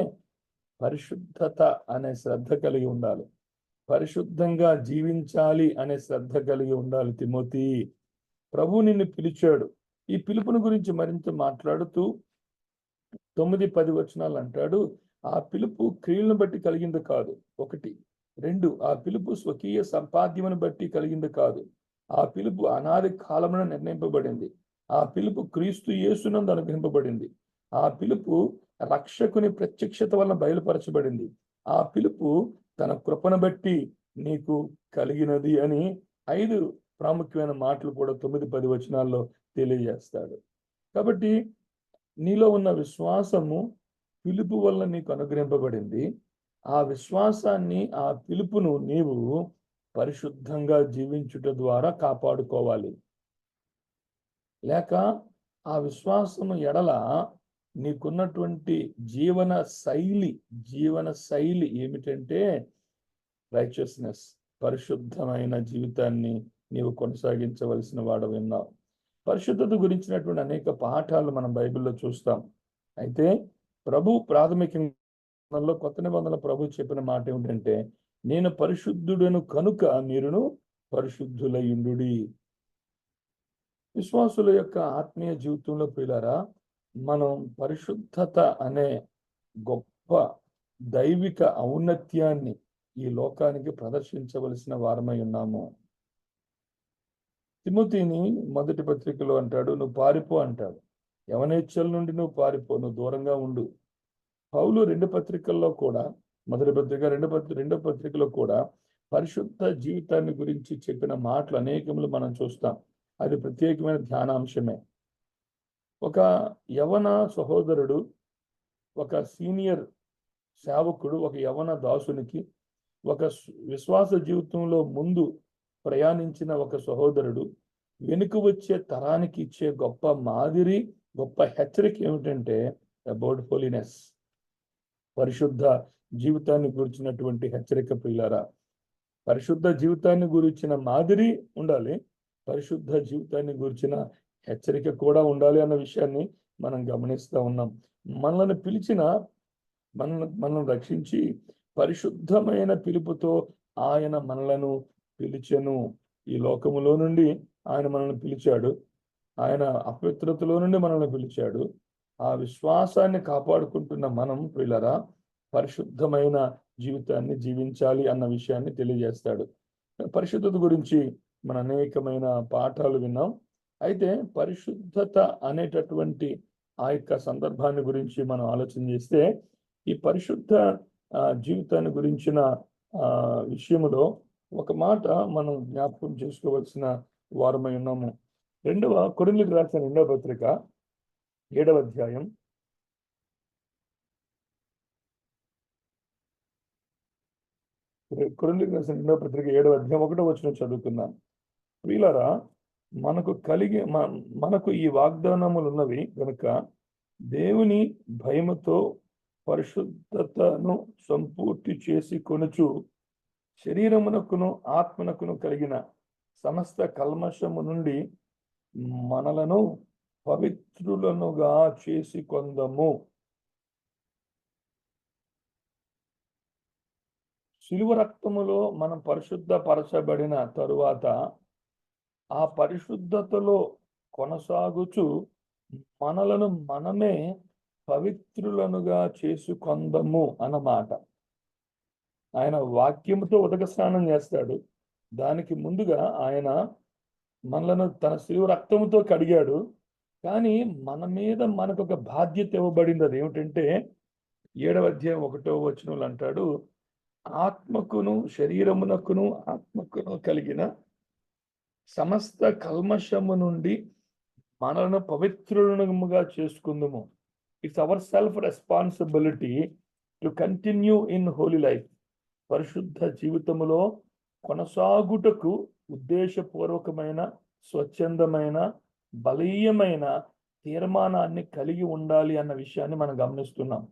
పరిశుద్ధత అనే శ్రద్ధ కలిగి ఉండాలి. పరిశుద్ధంగా జీవించాలి అనే శ్రద్ధ కలిగి ఉండాలి తిమోతి. ప్రభు నిన్ను పిలిచాడు. ఈ పిలుపుని గురించి మరింత మాట్లాడుతూ 9-10 వచనాలు అంటాడు, ఆ పిలుపు క్రియలను బట్టి కలిగింది కాదు. 1, 2, ఆ పిలుపు స్వకీయ సంపాద్యమును బట్టి కలిగింది కాదు. ఆ పిలుపు అనాది కాలమున నిర్ణయింపబడింది. ఆ పిలుపు క్రీస్తు యేసునందు అనుగ్రహింపబడింది. ఆ పిలుపు రక్షకుని ప్రత్యక్షత వలన బయలుపరచబడింది. ఆ పిలుపు తన కృపను బట్టి నీకు కలిగినది అని 5 ప్రాముఖ్యమైన మాటలు కూడా 9-10 వచనాల్లో తెలియజేస్తాడు. కాబట్టి నీలో ఉన్న విశ్వాసము పిలుపు వల్ల నీకు అనుగ్రహింపబడింది. ఆ విశ్వాసాన్ని, ఆ పిలుపును నీవు పరిశుద్ధంగా జీవించుట ద్వారా కాపాడుకోవాలి. లేక ఆ విశ్వాసము ఎడల నీకున్నటువంటి జీవన శైలి ఏమిటంటే రైచియస్నెస్, పరిశుద్ధమైన జీవితాన్ని నీవు కొనసాగించవలసిన వాడవు ఉన్నావు. పరిశుద్ధత గురించినటువంటి అనేక పాఠాలు మనం బైబిల్లో చూస్తాం. అయితే ప్రభు ప్రాథమికంగా కొత్త నిబంధనల ప్రభు చెప్పిన మాట ఏమిటంటే, నేను పరిశుద్ధుడను కనుక మీరును పరిశుద్ధులయుండుడి. విశ్వాసుల యొక్క ఆత్మీయ జీవితంలో ప్రియులారా, మనం పరిశుద్ధత అనే గొప్ప దైవిక ఔన్నత్యాన్ని ఈ లోకానికి ప్రదర్శించవలసిన వారమై ఉన్నాము. తిమోతిని మొదటి పత్రికలో అంటాడు, నువ్వు పారిపో అంటాడు. యవనేచ్ఛల నుండి నువ్వు పారిపో, నువ్వు దూరంగా ఉండు. పౌలు 2 పత్రికల్లో కూడా, మొదటి పత్రిక, రెండో పత్రికలో కూడా పరిశుద్ధ జీవితాన్ని గురించి చెప్పిన మాటలు అనేకములు మనం చూస్తాం. అది ప్రత్యేకమైన ధ్యానాంశమే. ఒక యవన సహోదరుడు, ఒక సీనియర్ సేవకుడు, ఒక యవన దాసునికి, ఒక విశ్వాస జీవితంలో ముందు ప్రయాణించిన ఒక సహోదరుడు వెనుక వచ్చే తరానికి ఇచ్చే గొప్ప మాదిరి, గొప్ప హెచ్చరిక ఏమిటంటే అబౌట్ హోలీనెస్, పరిశుద్ధ జీవితాన్ని గురించినటువంటి హెచ్చరిక. ప్రియులారా, పరిశుద్ధ జీవితాన్ని గురించిన మాదిరి ఉండాలి, పరిశుద్ధ జీవితాన్ని గురించిన హెచ్చరిక కూడా ఉండాలి అన్న విషయాన్ని మనం గమనిస్తూ ఉన్నాం. మనల్ని పిలిచిన, మనల్ని రక్షించి పరిశుద్ధమైన పిలుపుతో ఆయన మనలను పిలిచెను. ఈ లోకములో నుండి ఆయన మనల్ని పిలిచాడు. ఆయన అపవిత్రతలో నుండి మనల్ని పిలిచాడు. ఆ విశ్వాసాన్ని కాపాడుకుంటున్న మనం ప్రియులారా పరిశుద్ధమైన జీవితాన్ని జీవించాలి అన్న విషయాన్ని తెలియజేస్తాడు. పరిశుద్ధత గురించి మన అనేకమైన పాఠాలు విన్నాం. అయితే పరిశుద్ధత అనేటటువంటి ఆ యొక్క సందర్భాన్ని గురించి మనం ఆలోచన చేస్తే, ఈ పరిశుద్ధ జీవితాన్ని గురించిన విషయములో ఒక మాట మనం జ్ఞాపకం చేసుకోవాల్సిన వారమై ఉన్నాము. 2వ కొరింథీయులకు రాసిన 2వ పత్రిక 7వ అధ్యాయం 7వ అధ్యాయం 1వ వచనం చదువుకున్నాం. ప్రియులారా, మనకు ఈ వాగ్దానములు ఉన్నవి గనుక దేవుని భయముతో పరిశుద్ధతను సంపూర్తి చేసి కొనుచు శరీరమునకును ఆత్మనకును కలిగిన సమస్త కల్మషము నుండి మనలను పవిత్రులనుగా చేసి కొందము. శిలువ రక్తములో మనం పరిశుద్ధపరచబడిన తరువాత ఆ పరిశుద్ధతలో కొనసాగుచు మనలను మనమే పవిత్రులనుగా చేసుకొందము అన్నమాట. ఆయన వాక్యముతో ఉదక స్నానం చేస్తాడు. దానికి ముందుగా ఆయన మనలను తన శిలువ రక్తముతో కడిగాడు. కానీ మన మీద మనకు ఒక బాధ్యత ఇవ్వబడింది. అది ఏమిటంటే 7వ అధ్యాయం 1వ వచనంలో అంటాడు, ఆత్మకును శరీరమునకును ఆత్మకును కలిగిన సమస్త కల్మషము నుండి మనలను పవిత్రులుగా చేసుకుందుము. It's our self responsibility to continue in holy life. పరిశుద్ధ జీవితములో కొనసాగుటకు ఉద్దేశపూర్వకమైన, స్వచ్ఛందమైన, బలీయమైన తీర్మానాన్ని కలిగి ఉండాలి అన్న విషయాన్ని మనం గమనిస్తున్నాం.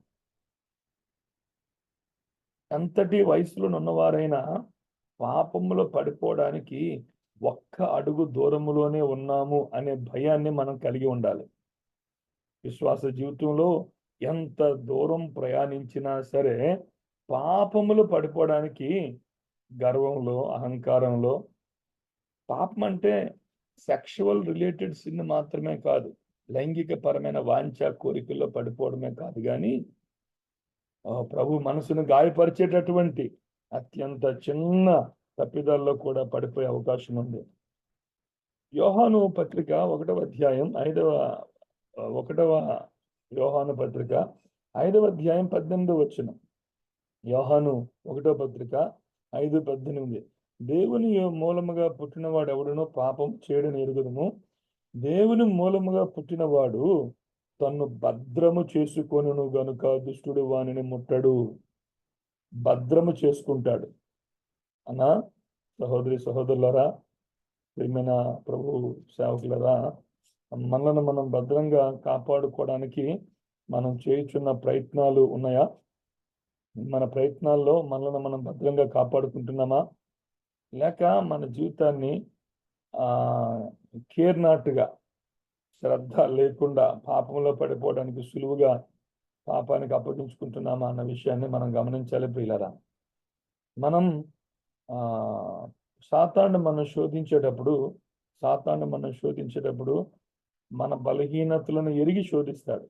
ఎంతటి వయసులో ఉన్నవారైనా పాపములో పడిపోవడానికి ఒక్క అడుగు దూరములోనే ఉన్నాము అనే భయాన్ని మనం కలిగి ఉండాలి. విశ్వాస జీవితంలో ఎంత దూరం ప్రయాణించినా సరే పాపములు పడిపోవడానికి గర్వంలో, అహంకారంలో. పాపం అంటే సెక్షువల్ రిలేటెడ్ సిన్ మాత్రమే కాదు, లైంగిక పరమైన వాంఛ కోరికల్లో పడిపోవడమే కాదు, కానీ ప్రభు మనసును గాయపరిచేటటువంటి అత్యంత చిన్న తప్పిదాల్లో కూడా పడిపోయే అవకాశం ఉంది. యోహాను పత్రిక 1వ అధ్యాయం 1వ యోహాను పత్రిక 5వ అధ్యాయం 18వ వచనం. యోహాను 1వ పత్రిక 5:18. దేవుని మూలముగా పుట్టినవాడు ఎవడునో పాపం చేయడని ఎరుగుదుము. దేవుని మూలముగా పుట్టినవాడు తన్ను భద్రము చేసుకొనును గనుక దుష్టుడు వానిని ముట్టడు. భద్రము చేసుకుంటాడు అన్నా. సహోదరి సహోదరులరా, ప్రియమైన ప్రభు సేవకులరా, మనలను మనం భద్రంగా కాపాడుకోవడానికి మనం చేయుచున్న ప్రయత్నాలు ఉన్నాయా? మన ప్రయత్నాల్లో మనలను మనం భద్రంగా కాపాడుకుంటున్నామా? లేక మన జీవితాన్ని కేర్ నాట్గా, శ్రద్ధ లేకుండా పాపంలో పడిపోవడానికి సులువుగా పాపానికి అప్పగించుకుంటున్నామా అన్న విషయాన్ని మనం గమనించాలి ప్రియులారా. మనం సాతాను మనం శోధించేటప్పుడు మన బలహీనతలను ఎరిగి శోధిస్తాడు.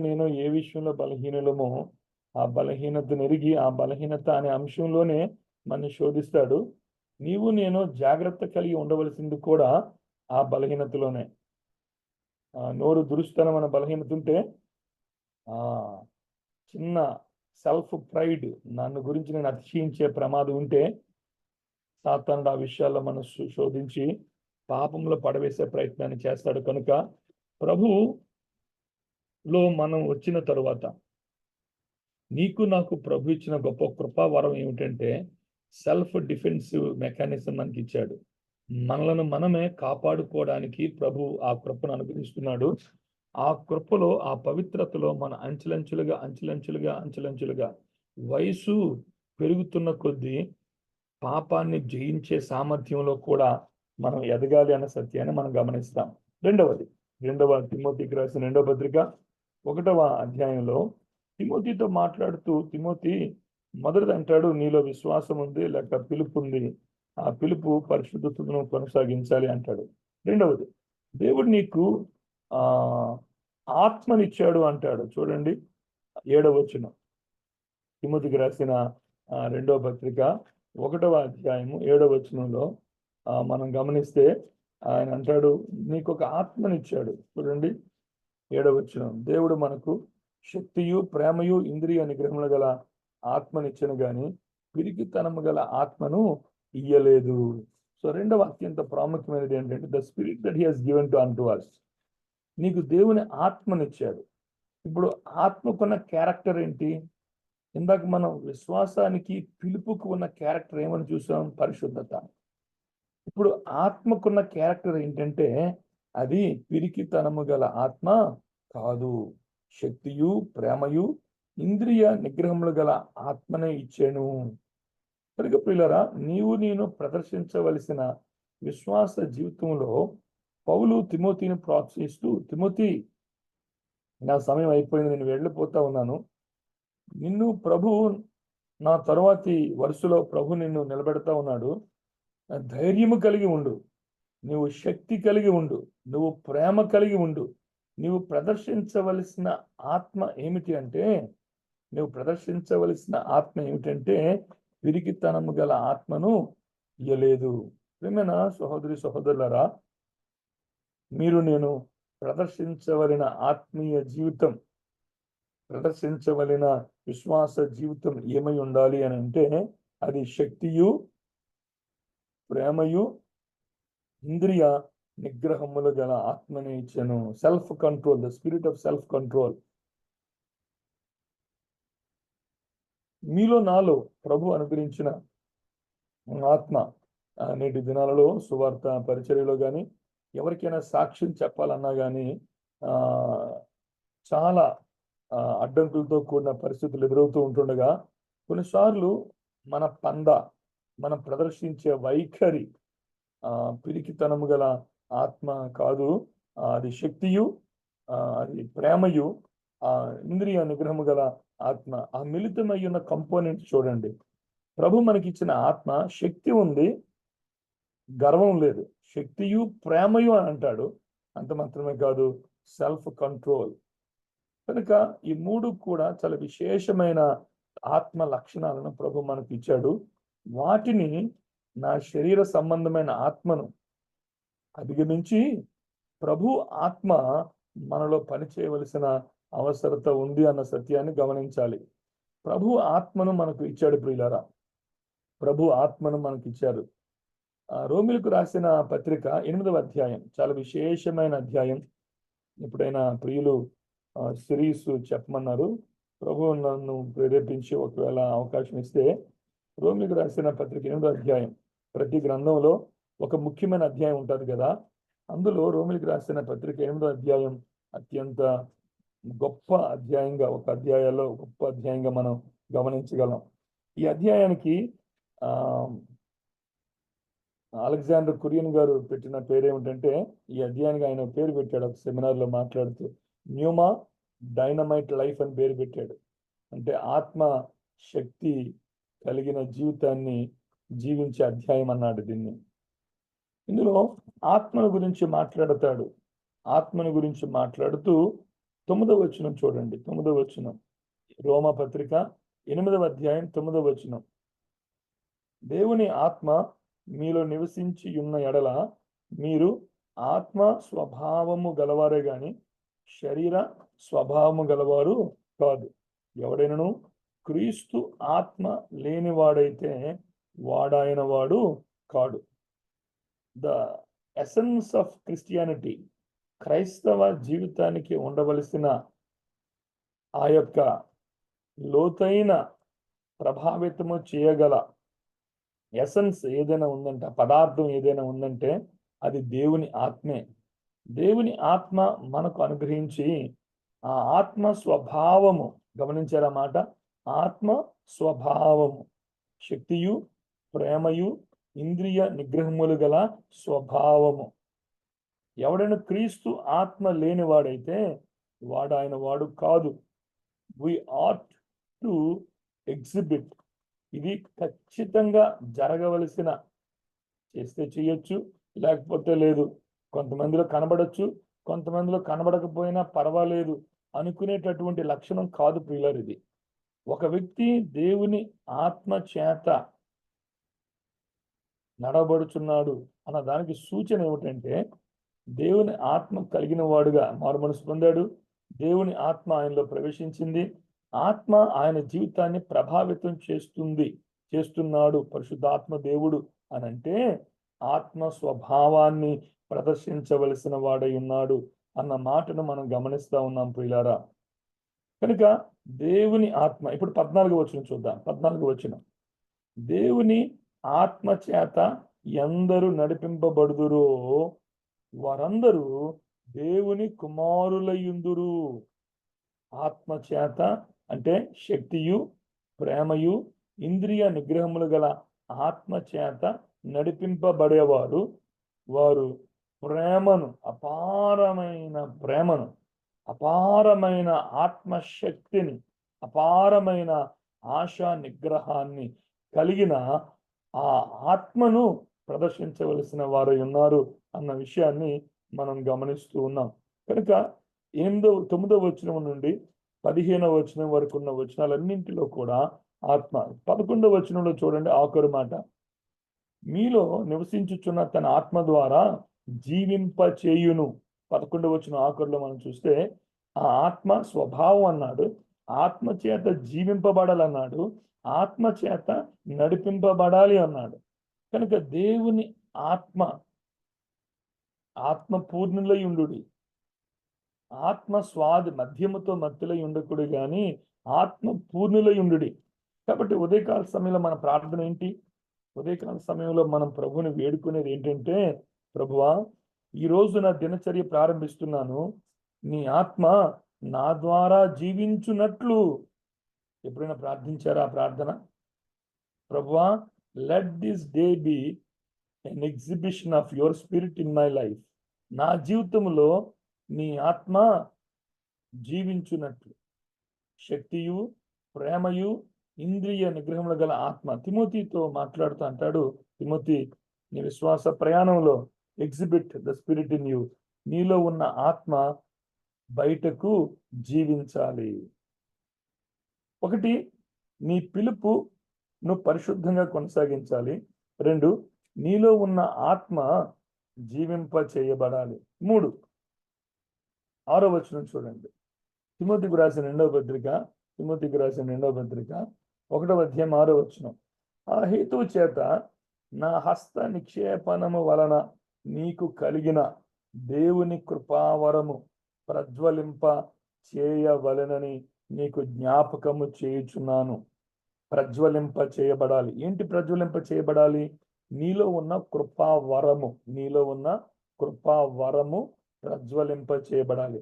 నేను ఏ విషయంలో బలహీనులమో ఆ బలహీనతను ఎరిగి ఆ బలహీనత అనే అంశంలోనే మనం శోధిస్తాడు. నేను జాగ్రత్త కలిగి ఉండవలసింది కూడా ఆ బలహీనతలోనే. నోరు దురుస్తనం అనే బలహీనత ఉంటే, చిన్న సెల్ఫ్ ప్రైడ్, నన్ను గురించి నేను అతిశయించే ప్రమాదం ఉంటే, సాతానుడు ఆ విషయాల్లో మనం శోధించి పాపంలో పడవేసే ప్రయత్నాన్ని చేస్తాడు. కనుక ప్రభులో మనం వచ్చిన తరువాత నీకు నాకు ప్రభు ఇచ్చిన గొప్ప కృపావరం ఏమిటంటే సెల్ఫ్ డిఫెన్సివ్ మెకానిజం మనకి ఇచ్చాడు. మనలను మనమే కాపాడుకోవడానికి ప్రభు ఆ కృపను అనుగ్రహిస్తున్నాడు. ఆ కృపలో, ఆ పవిత్రతలో మన అంచెలంచెలుగా వయసు పెరుగుతున్న కొద్దీ పాపాన్ని జయించే సామర్థ్యంలో కూడా మనం ఎదగాలి అన్న సత్యాన్ని మనం గమనిస్తాం. రెండవ తిమోతికి రాసిన 2వ పత్రిక 1వ అధ్యాయంలో తిమోతితో మాట్లాడుతూ, తిమోతి మొదటిది అంటాడు, నీలో విశ్వాసం ఉంది లేక పిలుపు ఉంది, ఆ పిలుపు పరిశుద్ధతను కొనసాగించాలి అంటాడు. రెండవది, దేవుడు నీకు ఆత్మనిచ్చాడు అంటాడు. చూడండి 7వ వచనం, తిమోతికి రాసిన 2వ పత్రిక 1వ అధ్యాయము 7వ వచనంలో మనం గమనిస్తే ఆయన అంటాడు, నీకు ఒక ఆత్మనిచ్చాడు. చూడండి 7వ వచనం, దేవుడు మనకు శక్తియు ప్రేమయు ఇంద్రియ నిగ్రహములు గల ఆత్మనిచ్చను గాని పిరికితనము గల ఆత్మను ఇయ్యలేదు. సో రెండవ అత్యంత ప్రాముఖ్యమైనది ఏంటంటే the spirit that he has given to unto us. నీకు దేవుని ఆత్మనిచ్చాడు. ఇప్పుడు ఆత్మకున్న క్యారెక్టర్ ఏంటి? ఇందాక మనం విశ్వాసానికి పిలుపుకు ఉన్న క్యారెక్టర్ ఏమని చూసాం? పరిశుద్ధత. ఇప్పుడు ఆత్మకున్న క్యారెక్టర్ ఏంటంటే అది పిరికితనము గల ఆత్మ కాదు, శక్తియు ప్రేమయు ఇంద్రియ నిగ్రహములు గల ఆత్మనే ఇచ్చాను. కనుక ప్రియులారా, నేను ప్రదర్శించవలసిన విశ్వాస జీవితంలో పౌలు తిమోతిని ప్రోత్సహిస్తూ, తిమోతి, నా సమయం అయిపోయింది, నేను వెళ్ళిపోతా ఉన్నాను, నిన్ను ప్రభు నా తరువాతి వరుసలో ప్రభు నిన్ను నిలబెడతా ఉన్నాడు, ధైర్యము కలిగి ఉండు, నువ్వు శక్తి కలిగి ఉండు, నువ్వు ప్రేమ కలిగి ఉండు. నువ్వు ప్రదర్శించవలసిన ఆత్మ ఏమిటి అంటే పిరికితనము గల ఆత్మను ఇయ్యలేదు. ప్రియమైన సహోదరి సహోదరులారా, నేను ప్రదర్శించవలన ఆత్మీయ జీవితం, ప్రదర్శించవలన విశ్వాస జీవితం ఏమై ఉండాలి అని అంటే అది శక్తియు ప్రేమయు ఇంద్రియ నిగ్రహములు గల ఆత్మని ఇచ్చాను. Self control, the spirit of self control. మీలో నాలో ప్రభు అనుగ్రహించిన ఆత్మ నేటి దినాలలో సువార్త పరిచర్యలో కానీ ఎవరికైనా సాక్ష్యం చెప్పాలన్నా కానీ చాలా అడ్డంకులతో కూడిన పరిస్థితులు ఎదురవుతూ ఉంటుండగా కొన్నిసార్లు మనం ప్రదర్శించే వైఖరి పిరికితనము గల ఆత్మ కాదు, అది శక్తియు అది ప్రేమయు ఇంద్రియ నిగ్రహము గల ఆత్మ. ఆ మిళితమై ఉన్న కంపోనెంట్స్ చూడండి. ప్రభు మనకి ఇచ్చిన ఆత్మ శక్తి ఉంది, గర్వం లేదు. శక్తియు ప్రేమయు అని అంటాడు. అంత మాత్రమే కాదు, సెల్ఫ్ కంట్రోల్. కనుక ఈ మూడు కూడా చాలా విశేషమైన ఆత్మ లక్షణాలను ప్రభు మనకి ఇచ్చాడు. వాటిని నా శరీర సంబంధమైన ఆత్మను అధిగమించి ప్రభు ఆత్మ మనలో పనిచేయవలసిన అవసరత ఉంది అన్న సత్యాన్ని గమనించాలి. ప్రభు ఆత్మను మనకు ఇచ్చాడు ప్రియులారా, ప్రభు ఆత్మను మనకి ఇచ్చారు. రోమిలకు రాసిన పత్రిక 8వ అధ్యాయం చాలా విశేషమైన అధ్యాయం. ఎప్పుడైనా ప్రియులు సిరీస్ చెప్పమన్నారు, ప్రభు నన్ను ప్రేరేపించి ఒకవేళ అవకాశం ఇస్తే రోమిలకు రాసిన పత్రిక 8వ అధ్యాయం. ప్రతి గ్రంథంలో ఒక ముఖ్యమైన అధ్యాయం ఉంటుంది కదా, అందులో రోమిలకు రాసిన పత్రిక 8వ అధ్యాయం అత్యంత గొప్ప అధ్యాయంగా, ఒక అధ్యాయాల్లో గొప్ప అధ్యాయంగా మనం గమనించగలం. ఈ అధ్యాయానికి అలెగ్జాండర్ కురియన్ గారు పెట్టిన పేరు ఏమిటంటే, ఈ అధ్యాయానికి ఆయన పేరు పెట్టాడు ఒక సెమినార్లో మాట్లాడుతూ, న్యూమా డైనమైట్ లైఫ్ అని పేరు పెట్టాడు. అంటే ఆత్మ శక్తి కలిగిన జీవితాన్ని జీవించే అధ్యాయం అన్నాడు దీన్ని. ఇందులో ఆత్మను గురించి మాట్లాడతాడు. ఆత్మను గురించి మాట్లాడుతూ 9వ వచనం చూడండి. 9వ వచనం, రోమా పత్రిక 8వ అధ్యాయం 9వ వచనం. దేవుని ఆత్మ మీలో నివసించి ఉన్న ఎడల మీరు ఆత్మ స్వభావము గలవారే గాని శరీర స్వభావము గలవారు కాదు. ఎవడైనను క్రీస్తు ఆత్మ లేనివాడైతే వాడాయన వాడు కాడు. ద ఎసెన్స్ ఆఫ్ క్రిస్టియానిటీ, క్రైస్తవ జీవితానికి ఉండవలసిన ఆ యొక్క లోతైన ప్రభావితము చేయగల ఎసెన్స్ ఏదైనా ఉందంటే, పదార్థం ఏదైనా ఉందంటే అది దేవుని ఆత్మే. దేవుని ఆత్మ మనకు అనుగ్రహించి ఆ ఆత్మ స్వభావము, గమనించారా మాట, ఆత్మ స్వభావము, శక్తియు ప్రేమయు ఇంద్రియ నిగ్రహములు గల స్వభావము. ఎవడైనా క్రీస్తు ఆత్మ లేనివాడైతే వాడు ఆయన వాడు కాదు. వి ఆట్ టు ఎగ్జిబిట్, ఇది ఖచ్చితంగా జరగవలసిన, చేస్తే చేయొచ్చు లేకపోతే లేదు, కొంతమందిలో కనబడచ్చు కొంతమందిలో కనబడకపోయినా పర్వాలేదు అనుకునేటటువంటి లక్షణం కాదు ప్రియులారా. ఇది ఒక వ్యక్తి దేవుని ఆత్మ చేత నడబడుచున్నాడు అన్న దానికి సూచన ఏమిటంటే, దేవుని ఆత్మ కలిగిన వాడుగా మారు మనసు పొందాడు, దేవుని ఆత్మ ఆయనలో ప్రవేశించింది, ఆత్మ ఆయన జీవితాన్ని ప్రభావితం చేస్తున్నాడు పరిశుద్ధాత్మ దేవుడు అని అంటే ఆత్మ స్వభావాన్ని ప్రదర్శించవలసిన వాడై ఉన్నాడు అన్న మాటను మనం గమనిస్తా ఉన్నాం ప్రియులారా. కనుక దేవుని ఆత్మ, ఇప్పుడు 14వ వచనం చూద్దాం. 14వ వచనం, దేవుని ఆత్మ చేత ఎందరు నడిపింపబడుదురో వారందరూ దేవుని కుమారులయుందురు. ఆత్మ చేత అంటే శక్తియు ప్రేమయు ఇంద్రియ నిగ్రహములు గల ఆత్మ చేత నడిపింపబడేవారు, వారు ప్రేమను, అపారమైన ఆత్మశక్తిని, అపారమైన ఆశా నిగ్రహాన్ని కలిగిన ఆ ఆత్మను ప్రదర్శించవలసిన వారు ఉన్నారు అన్న విషయాన్ని మనం గమనిస్తూ ఉన్నాం. కనుక 9వ వచనం నుండి 15వ వచనం వరకు ఉన్న వచనాలన్నింటిలో కూడా ఆత్మ. 11వ వచనంలో చూడండి ఆఖరు మాట, మీలో నివసించుచున్న తన ఆత్మ ద్వారా జీవింప చేయును. 11వ వచనం ఆఖరులో మనం చూస్తే ఆ ఆత్మ స్వభావం అన్నాడు, ఆత్మ చేత జీవింపబడాలన్నాడు, ఆత్మ చేత నడిపింపబడాలి అన్నాడు. కనుక దేవుని ఆత్మ పూర్ణులై ఉండు, ఆత్మ స్వాది మధ్యముతో మత్తులై ఉండకుడు గాని ఆత్మ పూర్ణులై ఉండు. కాబట్టి ఉదయకాల సమయంలో మన ప్రార్థన ఏంటి? ఉదయకాల సమయంలో మనం ప్రభువుని వేడుకునేది ఏంటంటే, ప్రభువా ఈరోజు నా దినచర్య ప్రారంభిస్తున్నాను, నీ ఆత్మ నా ద్వారా జీవించున్నట్లు. ఎప్పుడైనా ప్రార్థించారా ఆ ప్రార్థన? ప్రభువా let this day be an exhibition of your spirit in my life. నా జీవితంలో నీ ఆత్మ జీవించున్నట్లు, శక్తియు ప్రేమయు ఇంద్రియ నిగ్రహంలో గల ఆత్మ. తిమోతితో మాట్లాడుతూ అంటాడు, తిమోతి, నీ విశ్వాస ప్రయాణంలో exhibit the spirit in you, నీలో ఉన్న ఆత్మ బయటకు జీవించాలి. ఒకటి, నీ పిలుపు నువ్వు పరిశుద్ధంగా కొనసాగించాలి. 2, నీలో ఉన్న ఆత్మ జీవింప చేయబడాలి. 3, 6వ వచనం చూడండి. తిమోతికి రాసిన 2వ పత్రిక 1వ అధ్యాయం 6వ వచనం. ఆ హేతువు చేత నా హస్త నిక్షేపణము వలన నీకు కలిగిన దేవుని కృపావరము ప్రజ్వలింప చేయవలెనని నీకు జ్ఞాపకము చేయుచున్నాను. ప్రజ్వలింప చేయబడాలి. ఏంటి ప్రజ్వలింప చేయబడాలి? నీలో ఉన్న కృపావరము, నీలో ఉన్న కృపావరము ప్రజ్వలింప చేయబడాలి.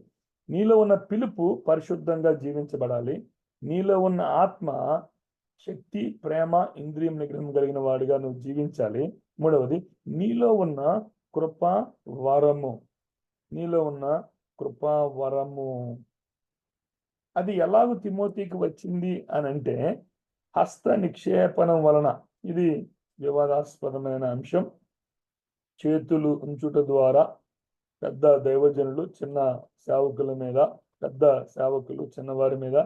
నీలో ఉన్న పిలుపు పరిశుద్ధంగా జీవించబడాలి. నీలో ఉన్న ఆత్మ శక్తి, ప్రేమ, ఇంద్రియం నిగ్రహం కలిగిన వాడిగా నువ్వు జీవించాలి. 3వది, నీలో ఉన్న కృపావరము, నీలో ఉన్న కృపావరము. అది ఎలాగూ తిమోతికి వచ్చింది అని అంటే హస్త నిక్షేపణం వలన. ఇది వివాదాస్పదమైన అంశం. చేతులు ఉంచుట ద్వారా పెద్ద దైవజనులు చిన్న సేవకుల మీద, పెద్ద సేవకులు చిన్నవారి మీద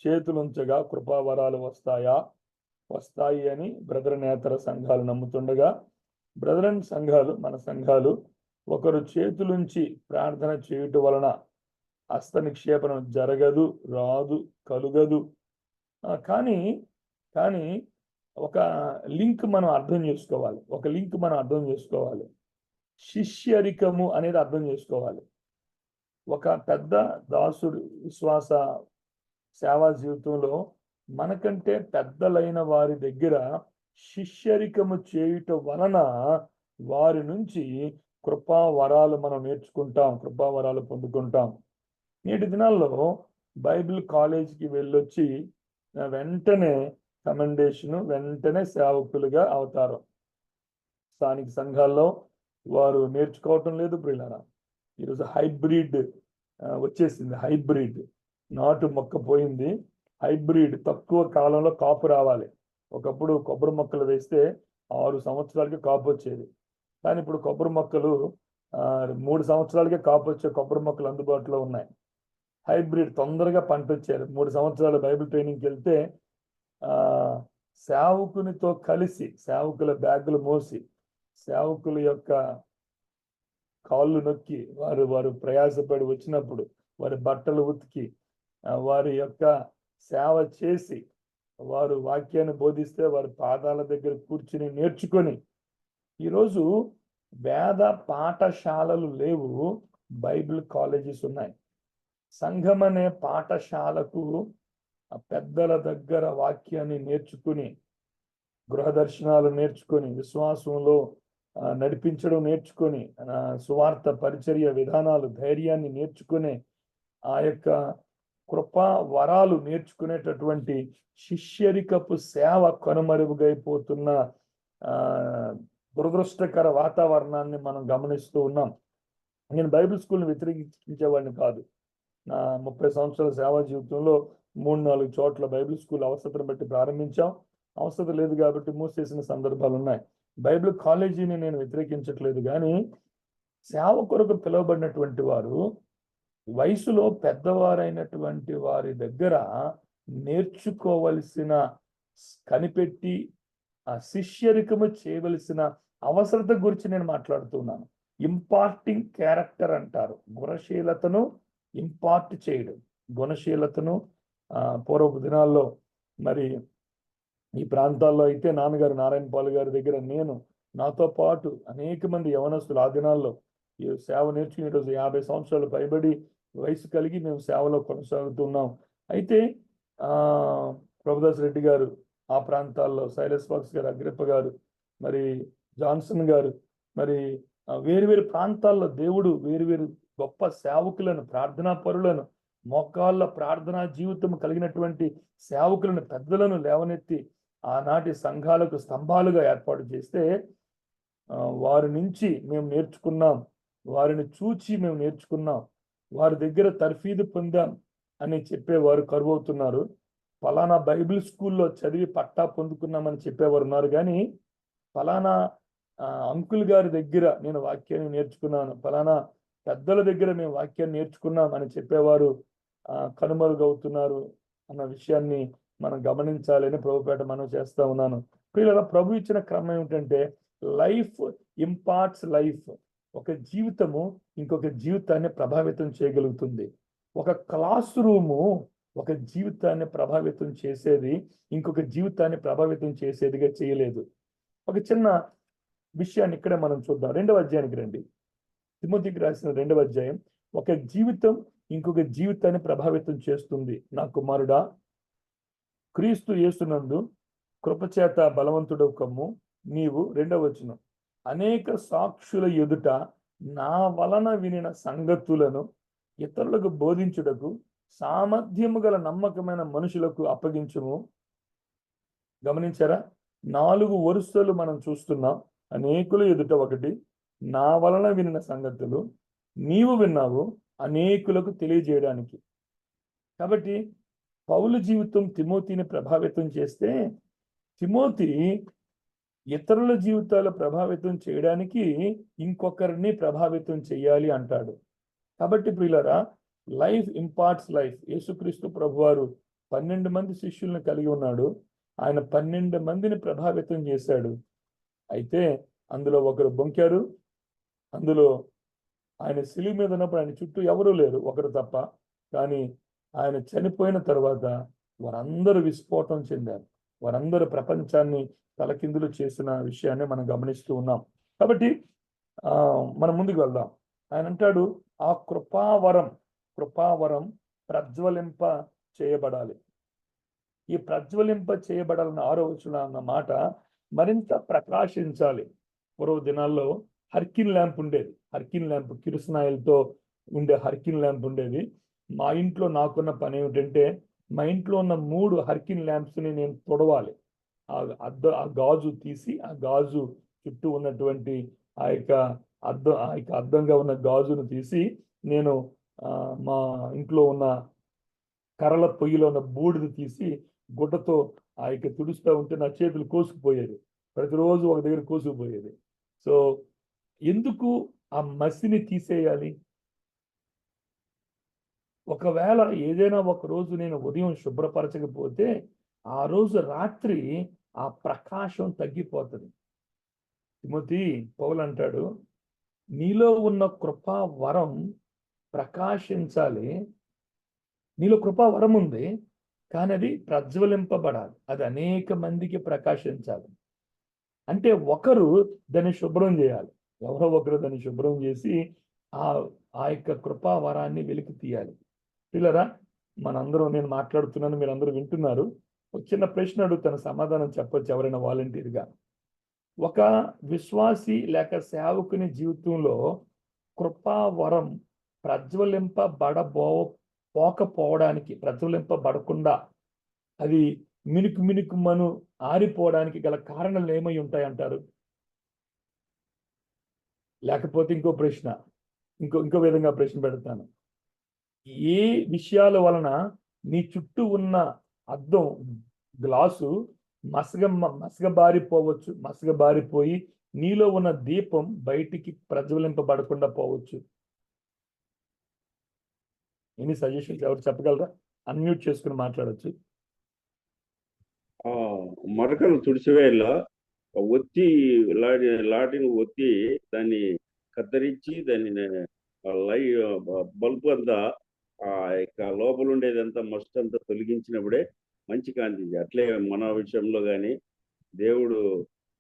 చేతులు ఉంచగా కృపావరాలు వస్తాయి అని బ్రదరనేతర సంఘాలు నమ్ముతుండగా, బ్రదరన్ సంఘాలు, మన సంఘాలు, ఒకరు చేతులుంచి ప్రార్థన చేయుట వలన హస్త నిక్షేపణం జరగదు, రాదు, కలుగదు. కానీ ఒక లింక్ మనం అర్థం చేసుకోవాలి. శిష్యరికము అనేది అర్థం చేసుకోవాలి. ఒక పెద్ద దాసుడు విశ్వాస సేవా జీవితంలో మనకంటే పెద్దలైన వారి దగ్గర శిష్యరికము చేయుట వలన వారి నుంచి కృపావరాలు మనం నేర్చుకుంటాం, కృపావరాలు పొందుకుంటాం. నేటి దినాల్లో బైబిల్ కాలేజీకి వెళ్ళొచ్చి వెంటనే కమెండేషన్, వెంటనే సేవకులుగా అవుతారు. స్థానిక సంఘాల్లో వారు నేర్చుకోవటం లేదు ప్రియులారా. ఈరోజు హైబ్రిడ్ వచ్చేసింది. హైబ్రిడ్ నాటు మొక్క పోయింది. హైబ్రిడ్ తక్కువ కాలంలో కాపు రావాలి. ఒకప్పుడు కొబ్బరి మొక్కలు వేస్తే 6 సంవత్సరాలకి కాపు వచ్చేది. కానీ ఇప్పుడు కొబ్బరి మొక్కలు 3 సంవత్సరాలకే కాపు వచ్చే కొబ్బరి మొక్కలు అందుబాటులో ఉన్నాయి. హైబ్రిడ్ తొందరగా పంట వచ్చారు. 3 సంవత్సరాలు బైబిల్ ట్రైనింగ్కి వెళ్తే సేవకునితో కలిసి, సేవకుల బ్యాగులు మోసి, సేవకుల యొక్క కాళ్ళు నొక్కి, వారు ప్రయాసపడి వచ్చినప్పుడు వారి బట్టలు ఉతికి, వారి యొక్క సేవ చేసి, వారు వాక్యాన్ని బోధిస్తే వారి పాదాల దగ్గర కూర్చుని నేర్చుకొని, ఈరోజు వేద పాఠశాలలు లేవు, బైబిల్ కాలేజెస్ ఉన్నాయి. సంఘం అనే పాఠశాలకు పెద్దల దగ్గర వాక్యాన్ని నేర్చుకుని, గృహ దర్శనాలు నేర్చుకొని, విశ్వాసంలో నడిపించడం నేర్చుకొని, సువార్త పరిచర్య విధానాలు, ధైర్యాన్ని నేర్చుకునే, ఆ యొక్క కృపా వరాలు నేర్చుకునేటటువంటి శిష్యరికపు సేవ కనుమరుగైపోతున్న దురదృష్టకర వాతావరణాన్ని మనం గమనిస్తూ ఉన్నాం. నేను బైబిల్ స్కూల్ని వ్యతిరేకించేవాడిని కాదు. నా 30 సంవత్సరాల సేవా జీవితంలో 3-4 చోట్ల బైబిల్ స్కూల్ అవసరతను బట్టి ప్రారంభించాం. అవసరం లేదు కాబట్టి మూసేసిన సందర్భాలు ఉన్నాయి. బైబిల్ కాలేజీని నేను వ్యతిరేకించట్లేదు, కానీ సేవ కొరకు పిలువబడినటువంటి వారు వయసులో పెద్దవారైనటువంటి వారి దగ్గర నేర్చుకోవలసిన, కనిపెట్టి ఆ శిష్యరికము చేయవలసిన అవసరత గురించి నేను మాట్లాడుతున్నాను. ఇంపార్టింగ్ క్యారెక్టర్ అంటారు. గుణశీలతను ఇంపార్ట్ చేయడం, గుణశీలతను. పూర్వపు దినాల్లో మరి ఈ ప్రాంతాల్లో అయితే నాన్నగారు నారాయణ పాల్ గారి దగ్గర నాతో పాటు అనేక మంది యవనస్తులు ఆ దినాల్లో ఈ సేవ నేర్చుకుని ఈరోజు 50 సంవత్సరాలు పైబడి వయసు కలిగి మేము సేవలో కొనసాగుతున్నాం. అయితే ప్రభుదాస్ రెడ్డి గారు ఆ ప్రాంతాల్లో, సైలస్ ఫాక్స్ గారు, అగ్రిప్ప గారు, మరి జాన్సన్ గారు, మరి వేరు ప్రాంతాల్లో దేవుడు వేరు గొప్ప సేవకులను, ప్రార్థనా పరులను, మోకాళ్ళ ప్రార్థనా జీవితం కలిగినటువంటి సేవకులను, పెద్దలను లేవనెత్తి ఆనాటి సంఘాలకు స్తంభాలుగా ఏర్పాటు చేస్తే వారి నుంచి మేము నేర్చుకున్నాం, వారిని చూచి మేము నేర్చుకున్నాం, వారి దగ్గర తర్ఫీదు పొందాం అని చెప్పేవారు కరువవుతున్నారు. ఫలానా బైబిల్ స్కూల్లో చదివి పట్టా పొందుకున్నామని చెప్పేవారు ఉన్నారు, కానీ ఫలానా అంకుల్ గారి దగ్గర నేను వాక్యాన్ని నేర్చుకున్నాను, ఫలానా పెద్దల దగ్గర మేము వాక్యాన్ని నేర్చుకున్నాం అని చెప్పేవారు కనుమరుగవుతున్నారు అన్న విషయాన్ని మనం గమనించాలని ప్రభుపేట మనం చేస్తా ఉన్నాను. పిల్లల ప్రభు ఇచ్చిన క్రమం ఏమిటంటే లైఫ్ ఇంపార్ట్స్ లైఫ్. ఒక జీవితము ఇంకొక జీవితాన్ని ప్రభావితం చేయగలుగుతుంది. ఒక క్లాస్ రూము ఒక జీవితాన్ని ప్రభావితం చేసేది ఇంకొక జీవితాన్ని ప్రభావితం చేసేదిగా చేయలేదు. ఒక చిన్న విషయాన్ని ఇక్కడే మనం చూద్దాం. 2వ అధ్యాయానికి రండి. తిమోతికి రాసిన 2వ అధ్యాయం. ఒక జీవితం ఇంకొక జీవితాన్ని ప్రభావితం చేస్తుంది. నా కుమారుడా, క్రీస్తు యేసునందు కృపచేత బలవంతుడు కమ్ము. నీవు 2వ వచనం, అనేక సాక్షుల ఎదుట నా వలన వినిన సంగతులను ఇతరులకు బోధించుటకు సామర్థ్యము గల నమ్మకమైన మనుషులకు అప్పగించుము. గమనించారా? 4 వరుసలు మనం చూస్తున్నాం. అనేకుల ఎదుట ఒకటి, నా వలన వినిన సంగతులు, నీవు విన్నావు అనేకులకు తెలియజేయడానికి. కాబట్టి పౌలు జీవితం తిమోతిని ప్రభావితం చేస్తే తిమోతి ఇతరుల జీవితాలు ప్రభావితం చేయడానికి ఇంకొకరిని ప్రభావితం చేయాలి అంటాడు. కాబట్టి ప్రియులారా, లైఫ్ ఇంపార్ట్స్ లైఫ్. యేసుక్రీస్తు ప్రభువారు 12 మంది శిష్యుల్ని కలిగి ఉన్నాడు. ఆయన 12 మందిని ప్రభావితం చేశాడు. అయితే అందులో ఒకరు బొంకారు. అందులో ఆయన శిలువ మీద ఉన్నప్పుడు ఆయన చుట్టూ ఎవరూ లేరు, ఒకరు తప్ప. కానీ ఆయన చనిపోయిన తర్వాత వారందరూ విస్ఫోటం చెందారు. వారందరూ ప్రపంచాన్ని తలకిందులు చేసిన విషయాన్ని మనం గమనిస్తూ ఉన్నాం. కాబట్టి మనం ముందుకు వెళ్దాం. ఆయన అంటాడు, ఆ కృపావరం ప్రజ్వలింప చేయబడాలి. ఈ ప్రజ్వలింప చేయబడాలన్న 6వ వచనం అన్న మాట మరింత ప్రకాశించాలి. పూర్వ దినాల్లో హర్కిన్ ల్యాంప్ ఉండేది. హర్కిన్ ల్యాంప్ కిరుసనాయిలతో ఉండే హర్కిన్ ల్యాంప్ ఉండేది. మా ఇంట్లో నాకున్న పని ఏమిటంటే, మా ఇంట్లో ఉన్న 3 హర్కిన్ ల్యాంప్స్ని నేను తొడవాలి. ఆ గాజు తీసి, ఆ గాజు చుట్టూ ఉన్నటువంటి ఆ యొక్క అద్దంగా ఉన్న గాజును తీసి నేను మా ఇంట్లో ఉన్న కర్రల పొయ్యిలో ఉన్న బూడిద తీసి గుడ్డతో ఆ యొక్క తుడుస్తూ ఉంటే నా చేతులు కోసుకుపోయేది. ప్రతిరోజు ఒక దగ్గర కోసుకుపోయేది. సో ఎందుకు ఆ మసిని తీసేయాలి? ఒకవేళ ఏదైనా ఒక రోజు నేను ఉదయం శుభ్రపరచకపోతే ఆ రోజు రాత్రి ఆ ప్రకాశం తగ్గిపోతుంది. తిమోతి, పౌలు అంటాడు, నీలో ఉన్న కృపా వరం ప్రకాశించాలి. నీలో కృపా వరం ఉంది, కానీ అది ప్రజ్వలింపబడాలి. అది అనేక మందికి ప్రకాశించాలి. అంటే ఒకరు దాన్ని శుభ్రం చేయాలి. ఎవరో ఒకరు దాన్ని శుభ్రం చేసి ఆ యొక్క కృపా వరాన్ని వెలికి తీయాలి. పిల్లరా, మనందరం, నేను మాట్లాడుతున్నాను, మీరు అందరూ వింటున్నారు. ఒక చిన్న ప్రశ్న అడుగుతాను, సమాధానం చెప్పొచ్చు ఎవరైనా వాలంటీర్గా. ఒక విశ్వాసి లేక సేవకుని జీవితంలో కృపా వరం ప్రజ్వలింపబడకుండా అది మినుకు ఆరిపోవడానికి గల కారణాలు ఏమై ఉంటాయంటారు? లేకపోతే ఇంకో ప్రశ్న, ఇంకో విధంగా ప్రశ్న పెడతాను. ఏ విషయాల వలన నీ చుట్టూ ఉన్న అద్దం గ్లాసు మసగబారిపోయి నీలో ఉన్న దీపం బయటికి ప్రజ్వలింపబడకుండా పోవచ్చు? ఎన్ని సజెషన్స్ ఎవరు చెప్పగలరా? అన్మ్యూట్ చేసుకుని మాట్లాడచ్చు. మరకలు తుడిచివేళ ఒత్తి లాటిని ఒత్తి దాన్ని కత్తిరించి దాన్ని బల్బు అంతా ఆ యొక్క లోపల ఉండేదంతా మస్ట్ అంతా తొలగించినప్పుడే మంచి కాంతి. అట్లే మన విషయంలో కానీ దేవుడు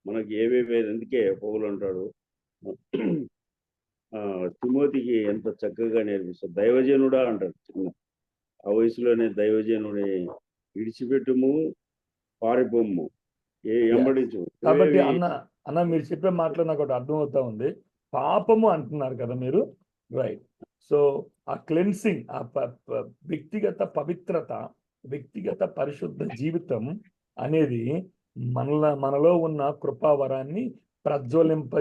మనకి ఏవేవి, అందుకే పౌలు అంటాడు తిమోతికి ఎంత చక్కగా నేర్పిస్తాడు. దైవజనుడా అంటాడు. చిన్న ఆ వయసులోనే దైవజనుని విడిచిపెట్టుము, పారిపోము, ఎంబడించు. కాబట్టి అన్న మీరు చెప్పే మాటలో నాకు ఒకటి అర్థమవుతా ఉంది. పాపము అంటున్నారు కదా మీరు, రైట్? సో ఆ క్లెన్సింగ్, ఆ వ్యక్తిగత పవిత్రత, వ్యక్తిగత పరిశుద్ధ జీవితం అనేది మనలో ఉన్న కృపావరాన్ని ప్రజ్వలింప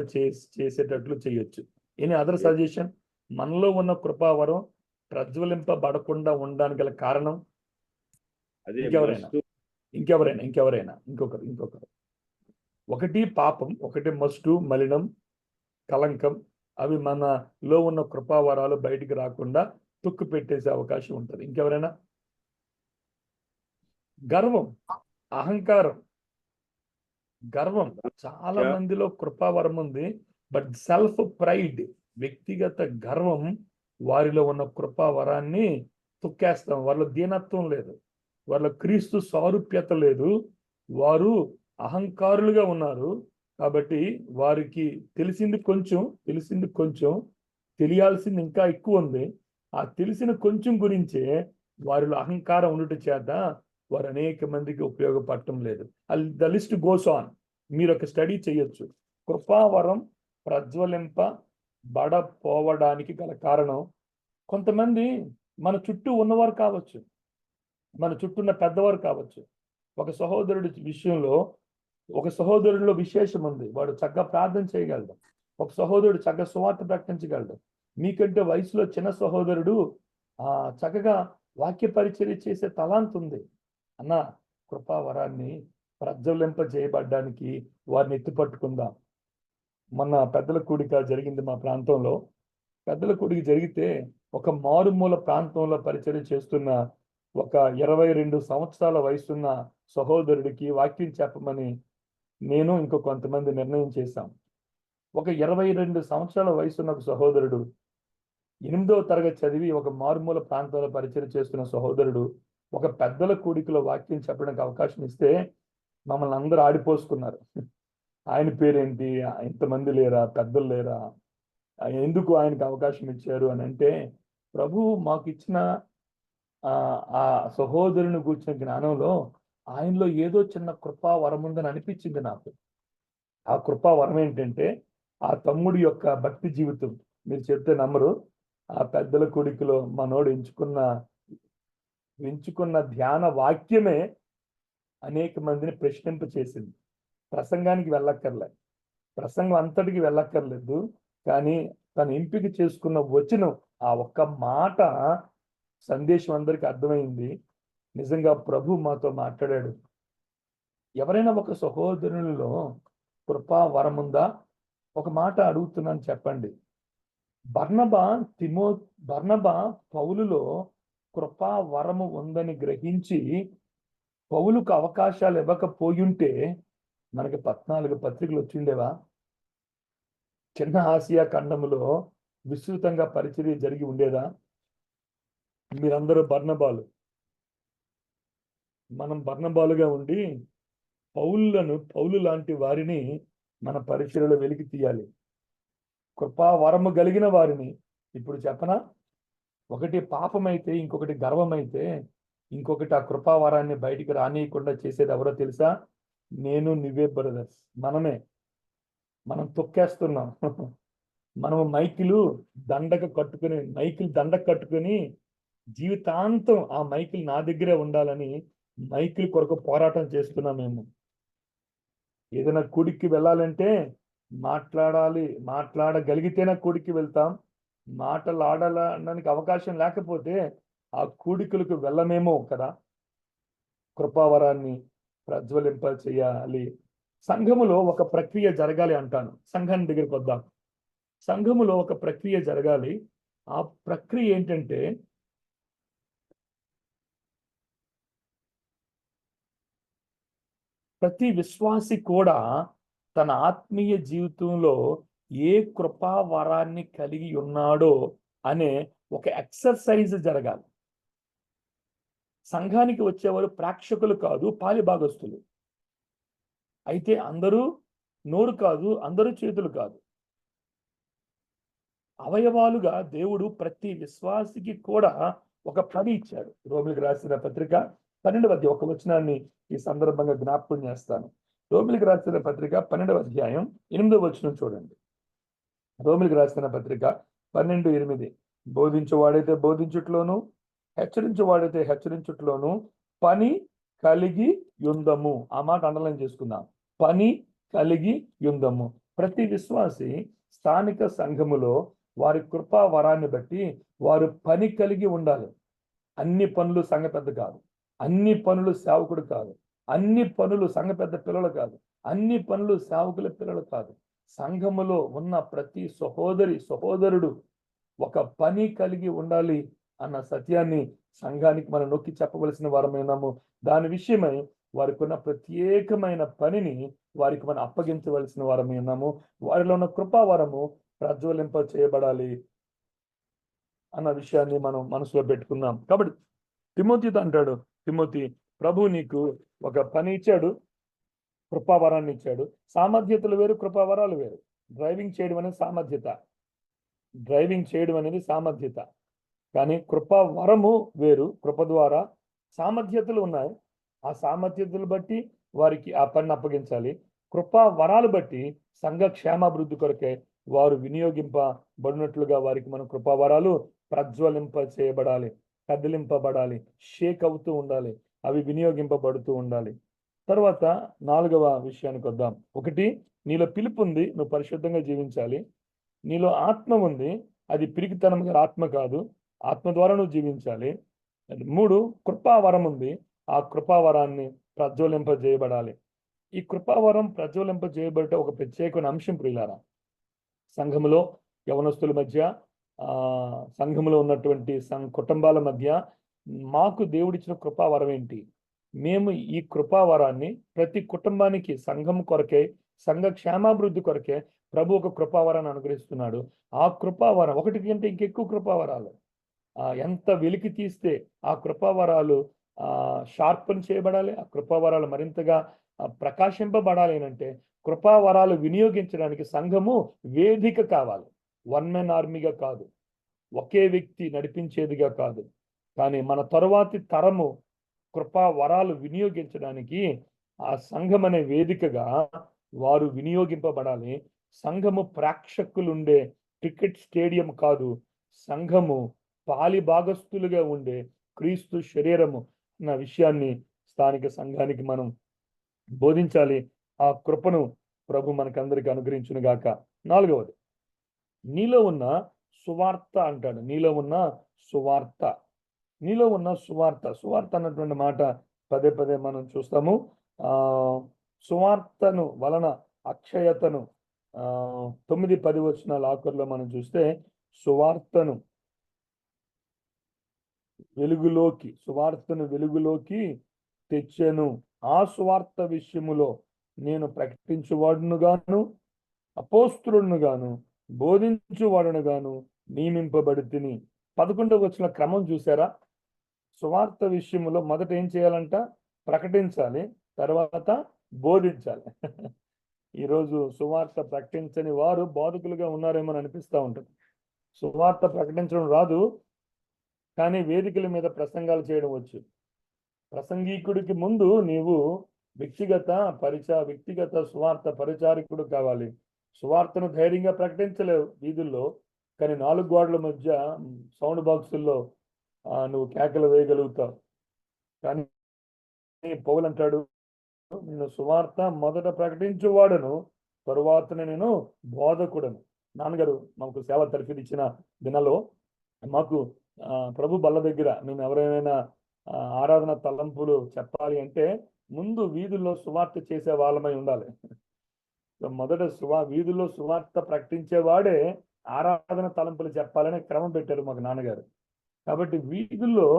చేసేటట్లు చేయొచ్చు. Any other suggestion? మనలో ఉన్న కృపావరం ప్రజ్వలింపబడకుండా ఉండడానికి గల కారణం? అదే ఇంకెవరైనా మస్ట్ ఇంకొకరు ఒకటి పాపం, ఒకటి మస్టు, మలినం, కలంకం. అవి మనలో ఉన్న కృపావరాలు బయటికి రాకుండా తుక్కు పెట్టేసే అవకాశం ఉంటుంది. ఇంకెవరైనా? గర్వం, అహంకారం. గర్వం చాలా మందిలో కృపావరం ఉంది, బట్ సెల్ఫ్ ప్రైడ్, వ్యక్తిగత గర్వం వారిలో ఉన్న కృపావరాన్ని తొక్కేస్తాం. వాళ్ళ దీనత్వం లేదు, వాళ్ళ క్రీస్తు సారూప్యత లేదు, వారు అహంకారులుగా ఉన్నారు. కాబట్టి వారికి తెలిసింది కొంచెం, తెలియాల్సింది ఇంకా ఎక్కువ ఉంది. ఆ తెలిసిన కొంచెం గురించే వారిలో అహంకారం ఉండటం చేత వారు అనేక మందికి ఉపయోగపడటం లేదు. The list goes on. మీరు ఒక స్టడీ చేయొచ్చు. కృపావరం ప్రజ్వలింపబడపోవడానికి గల కారణం, కొంతమంది మన చుట్టూ ఉన్నవారు కావచ్చు, మన చుట్టూ ఉన్న పెద్దవారు కావచ్చు. ఒక సహోదరుడి విషయంలో, ఒక సహోదరుడిలో విశేషం ఉంది, వాడు చక్కగా ప్రార్థన చేయగలడు, ఒక సహోదరుడు చక్కగా సువార్త ప్రకటించగలడు. మీకంటే వయసులో చిన్న సహోదరుడు చక్కగా వాక్య పరిచర్య చేసే తలాంత్ ఉంది. అన్న, కృపావరాన్ని ప్రజ్వలింప చేయబడ్డానికి వారిని ఎత్తుపట్టుకుందాం. మొన్న పెద్దల కూడిక జరిగింది మా ప్రాంతంలో. పెద్దల కూడిక జరిగితే ఒక మారుమూల ప్రాంతంలో పరిచర్య చేస్తున్న ఒక 22 సంవత్సరాల వయసున్న సహోదరుడికి వాక్యం చెప్పమని నేను ఇంకో కొంతమంది నిర్ణయం చేశాం. ఒక 22 సంవత్సరాల వయసున్న ఒక సహోదరుడు, 8వ తరగతి చదివి ఒక మారుమూల ప్రాంతంలో పరిచర్య చేస్తున్న సహోదరుడు ఒక పెద్దల కూడికలో వాక్యం చెప్పడానికి అవకాశం ఇస్తే మమ్మల్ని అందరూ ఆడిపోసుకున్నారు. ఆయన పేరేంటి, ఇంతమంది లేరా, పెద్దలు లేరా, ఎందుకు ఆయనకు అవకాశం ఇచ్చారు అని అంటే, ప్రభు మాకు ఇచ్చిన ఆ సహోదరుని కూర్చున్న జ్ఞానంలో ఆయనలో ఏదో చిన్న కృపా వరం ఉందని అనిపించింది నాకు. ఆ కృపా వరం ఏంటంటే ఆ తమ్ముడి యొక్క భక్తి జీవితం. మీరు చెప్తే నమ్మరు, ఆ పెద్దల కూడికలో మనోడు ఎంచుకున్న ధ్యాన వాక్యమే అనేక మందిని ప్రశ్నింప చేసింది. ప్రసంగానికి ప్రసంగం అంతటికి వెళ్ళక్కర్లేదు, కానీ తను ఎంపిక చేసుకున్న వచనం, ఆ ఒక్క మాట సందేశం అందరికీ అర్థమైంది. నిజంగా ప్రభు మాతో మాట్లాడాడు. ఎవరైనా ఒక సహోదరునిలో కృపా వరం ఉందా? ఒక మాట అడుగుతున్నాను, చెప్పండి. బర్నబా పౌలులో కృపా వరము ఉందని గ్రహించి పౌలుకు అవకాశాలు ఇవ్వకపోయుంటే మనకి 14 పత్రికలు వచ్చిండేవా? చిన్న ఆసియా ఖండములో విస్తృతంగా పరిచర్య జరిగి ఉండేదా? మీరందరూ బర్నబాలు, మనం బర్నబాలుగా ఉండి పౌలు లాంటి వారిని మన పరిచర్యలో వెలికి తీయాలి. కృపా వరము కలిగిన వారిని. ఇప్పుడు చెప్పనా, ఒకటి పాపమైతే, ఇంకొకటి గర్వమైతే, ఇంకొకటి ఆ కృపావరాన్ని బయటికి రానియకుండా చేసేది ఎవరో తెలుసా? నేను, నువ్వే బ్రదర్స్. మనం తొక్కేస్తున్నాం. మనము మైకిల్ దండ కట్టుకుని జీవితాంతం ఆ మైకిల్ నా దగ్గరే ఉండాలని మైకిల్ కొరకు పోరాటం చేస్తున్నాం. మేము ఏదైనా కూడికి వెళ్ళాలంటే మాట్లాడగలిగితేనే కూడికి వెళ్తాం. మాటలాడడానికి అవకాశం లేకపోతే ఆ కూడికలకు వెళ్ళమేమో కదా. కృపావరాన్ని ప్రజ్వలింప చేయాలి. సంఘములో ఒక ప్రక్రియ జరగాలి అంటాను. సంఘం దగ్గరికి వద్దాం. సంఘములో ఒక ప్రక్రియ జరగాలి. ఆ ప్రక్రియ ఏంటంటే, ప్రతి విశ్వాసి కూడా తన ఆత్మీయ జీవితంలో ఏ కృపా వరాన్ని కలిగి ఉన్నాడో అనే ఒక ఎక్సర్సైజ్ జరగాలి. సంఘానికి వచ్చేవారు ప్రేక్షకులు కాదు, పాలిభాగస్తులు. అయితే అందరూ నోరు కాదు, అందరూ చేతులు కాదు, అవయవాలుగా దేవుడు ప్రతి విశ్వాసికి కూడా ఒక పని ఇచ్చాడు. రోమిలికి రాసిన పత్రిక 12వ అధ్యాయం, ఒక వచనాన్ని ఈ సందర్భంగా జ్ఞాపకం చేస్తాను. రోమిలికి రాసిన పత్రిక 12వ అధ్యాయం 8వ వచనం చూడండి. రోమిలికి రాసిన పత్రిక 12:8, బోధించువాడైతే బోధించుట్లోను, హెచ్చరించువాడైతే హెచ్చరించుట్లోను పని కలిగి యుందము. ఆ మాట అండర్లైన్ చేసుకుందాం. పని కలిగి యుందము. ప్రతి విశ్వాసి స్థానిక సంఘములో వారి కృపా వరాన్ని బట్టి వారు పని కలిగి ఉండాలి. అన్ని పనులు సంగ పెద్ద కాదు. అన్ని పనులు సేవకుడు కాదు, అన్ని పనులు సంఘ పెద్ద పిల్లలు కాదు, అన్ని పనులు సేవకుల పిల్లలు కాదు. సంఘములో ఉన్న ప్రతి సహోదరుడు ఒక పని కలిగి ఉండాలి అన్న సత్యాన్ని సంఘానికి మనం నొక్కి చెప్పవలసిన వారమైనాము. దాని విషయమై వారికి ఉన్న ప్రత్యేకమైన పనిని వారికి మనం అప్పగించవలసిన వారమై ఉన్నాము. వారిలో ఉన్న కృపావరము ప్రజ్వలింప చేయబడాలి అన్న విషయాన్ని మనం మనసులో పెట్టుకుందాం. కాబట్టి తిమోతితో అంటాడు, తిమోతి, ప్రభు నీకు ఒక పని ఇచ్చాడు, కృపావరాన్ని ఇచ్చాడు. సామర్థ్యతలు వేరు, కృపావరాలు వేరు. డ్రైవింగ్ చేయడం అనేది సామర్థ్యత, కానీ కృపావరము వేరు. కృప ద్వారా సామర్థ్యతలు ఉన్నాయి, ఆ సామర్థ్యతలు బట్టి వారికి ఆ పనిని అప్పగించాలి. కృపావరాలు బట్టి సంఘ క్షేమాభివృద్ధి కొరకే వారు వినియోగింపబడినట్లుగా వారికి మనం కృపావరాలు ప్రజ్వలింప చేయబడాలి, కదిలింపబడాలి, షేక్ అవుతూ ఉండాలి, అవి వినియోగింపబడుతూ ఉండాలి. తర్వాత 4వ విషయానికి వద్దాం. 1, నీలో పిలుపు ఉంది, నువ్వు పరిశుద్ధంగా జీవించాలి. నీలో ఆత్మ ఉంది, అది పిరికితనం గల ఆత్మ కాదు, ఆత్మ ద్వారా నువ్వు జీవించాలి. 3, కృపావరం ఉంది, ఆ కృపావరాన్ని ప్రజ్వలింప చేయబడాలి. ఈ కృపావరం ప్రజ్వలింప చేయబడ్డ ఒక ప్రత్యేకమైన అంశం ప్రియులారా. సంఘములో యవనస్తుల మధ్య, సంఘములో ఉన్నటువంటి కుటుంబాల మధ్య మాకు దేవుడిచ్చిన కృపావరం ఏంటి? మేము ఈ కృపావరాన్ని ప్రతి కుటుంబానికి, సంఘం కొరకే, సంఘ క్షేమాభివృద్ధి కొరకే ప్రభు ఒక కృపావరాన్ని అనుగ్రహిస్తున్నాడు. ఆ కృపావరం ఒకటి కంటే ఇంకెక్కువ కృపావరాలు ఎంత వెలికి తీస్తే ఆ కృపావరాలు షార్పన్ చేయబడాలి, ఆ కృపావరాలు మరింతగా ప్రకాశింపబడాలి అంటే కృపావరాలు వినియోగించడానికి సంఘము వేదిక కావాలి. 1 man ఆర్మీగా కాదు, ఒకే వ్యక్తి నడిపించేదిగా కాదు, కానీ మన తరువాతి తరము కృపావరాలు వినియోగించడానికి ఆ సంఘం అనే వేదికగా వారు వినియోగింపబడాలి. సంఘము ప్రేక్షకులుండే క్రికెట్ స్టేడియం కాదు, సంఘము పాలి భాగస్థులుగా ఉండే క్రీస్తు శరీరము అన్న విషయాన్ని స్థానిక సంఘానికి మనం బోధించాలి. ఆ కృపను ప్రభు మనకందరికి అనుగ్రహించును గాక. 4వది, నీలో ఉన్న సువార్త అంటాడు. నీలో ఉన్న సువార్త అన్నటువంటి మాట పదే పదే మనం చూస్తాము. సువార్తను వలన అక్షయతను 9-10 వచనాల ఆఖరులో మనం చూస్తే సువార్తను వెలుగులోకి తెచ్చెను. ఆ సువార్త విషయములో నేను ప్రకటించువాడును గాను, అపోస్తులును గాను, బోధించువాడును గాను నియమింపబడితిని. 11వ వచనం క్రమం చూసారా? సువార్త విషయములో మొదట ఏం చేయాలంట? ప్రకటించాలి, తర్వాత బోధించాలి. ఈరోజు సువార్త ప్రకటించని వారు బోధకులుగా ఉన్నారేమో అనిపిస్తూ ఉంటుంది. సువార్త ప్రకటించడం రాదు, కానీ వేదికల మీద ప్రసంగాలు చేయడం వచ్చు. ప్రసంగికుడికి ముందు నీవు వ్యక్తిగత సువార్త పరిచారకుడు కావాలి. సువార్తను ధైర్యంగా ప్రకటించలేవు వీధుల్లో, కానీ 4 గోడల మధ్య సౌండ్ బాక్సుల్లో నువ్వు కేకలు వేయగలుగుతావు. కానీ పౌలు అంటాడు, నేను సువార్త మొదట ప్రకటించువాడను, తరువాతనే నేను బోధకుడను. నాన్నగారు మాకు సేవ తరఫీదు ఇచ్చిన దినాల్లో మాకు ప్రభు బల్ల దగ్గర మేము ఎవరైనా ఆరాధన తలంపులు చెప్పాలి అంటే ముందు వీధుల్లో సువార్త చేసే వాళ్ళమై ఉండాలి. మొదట వీధుల్లో సువార్త ప్రకటించేవాడే ఆరాధన తలంపులు చెప్పాలని క్రమం పెట్టారు మాకు నాన్నగారు. కాబట్టి వీధుల్లో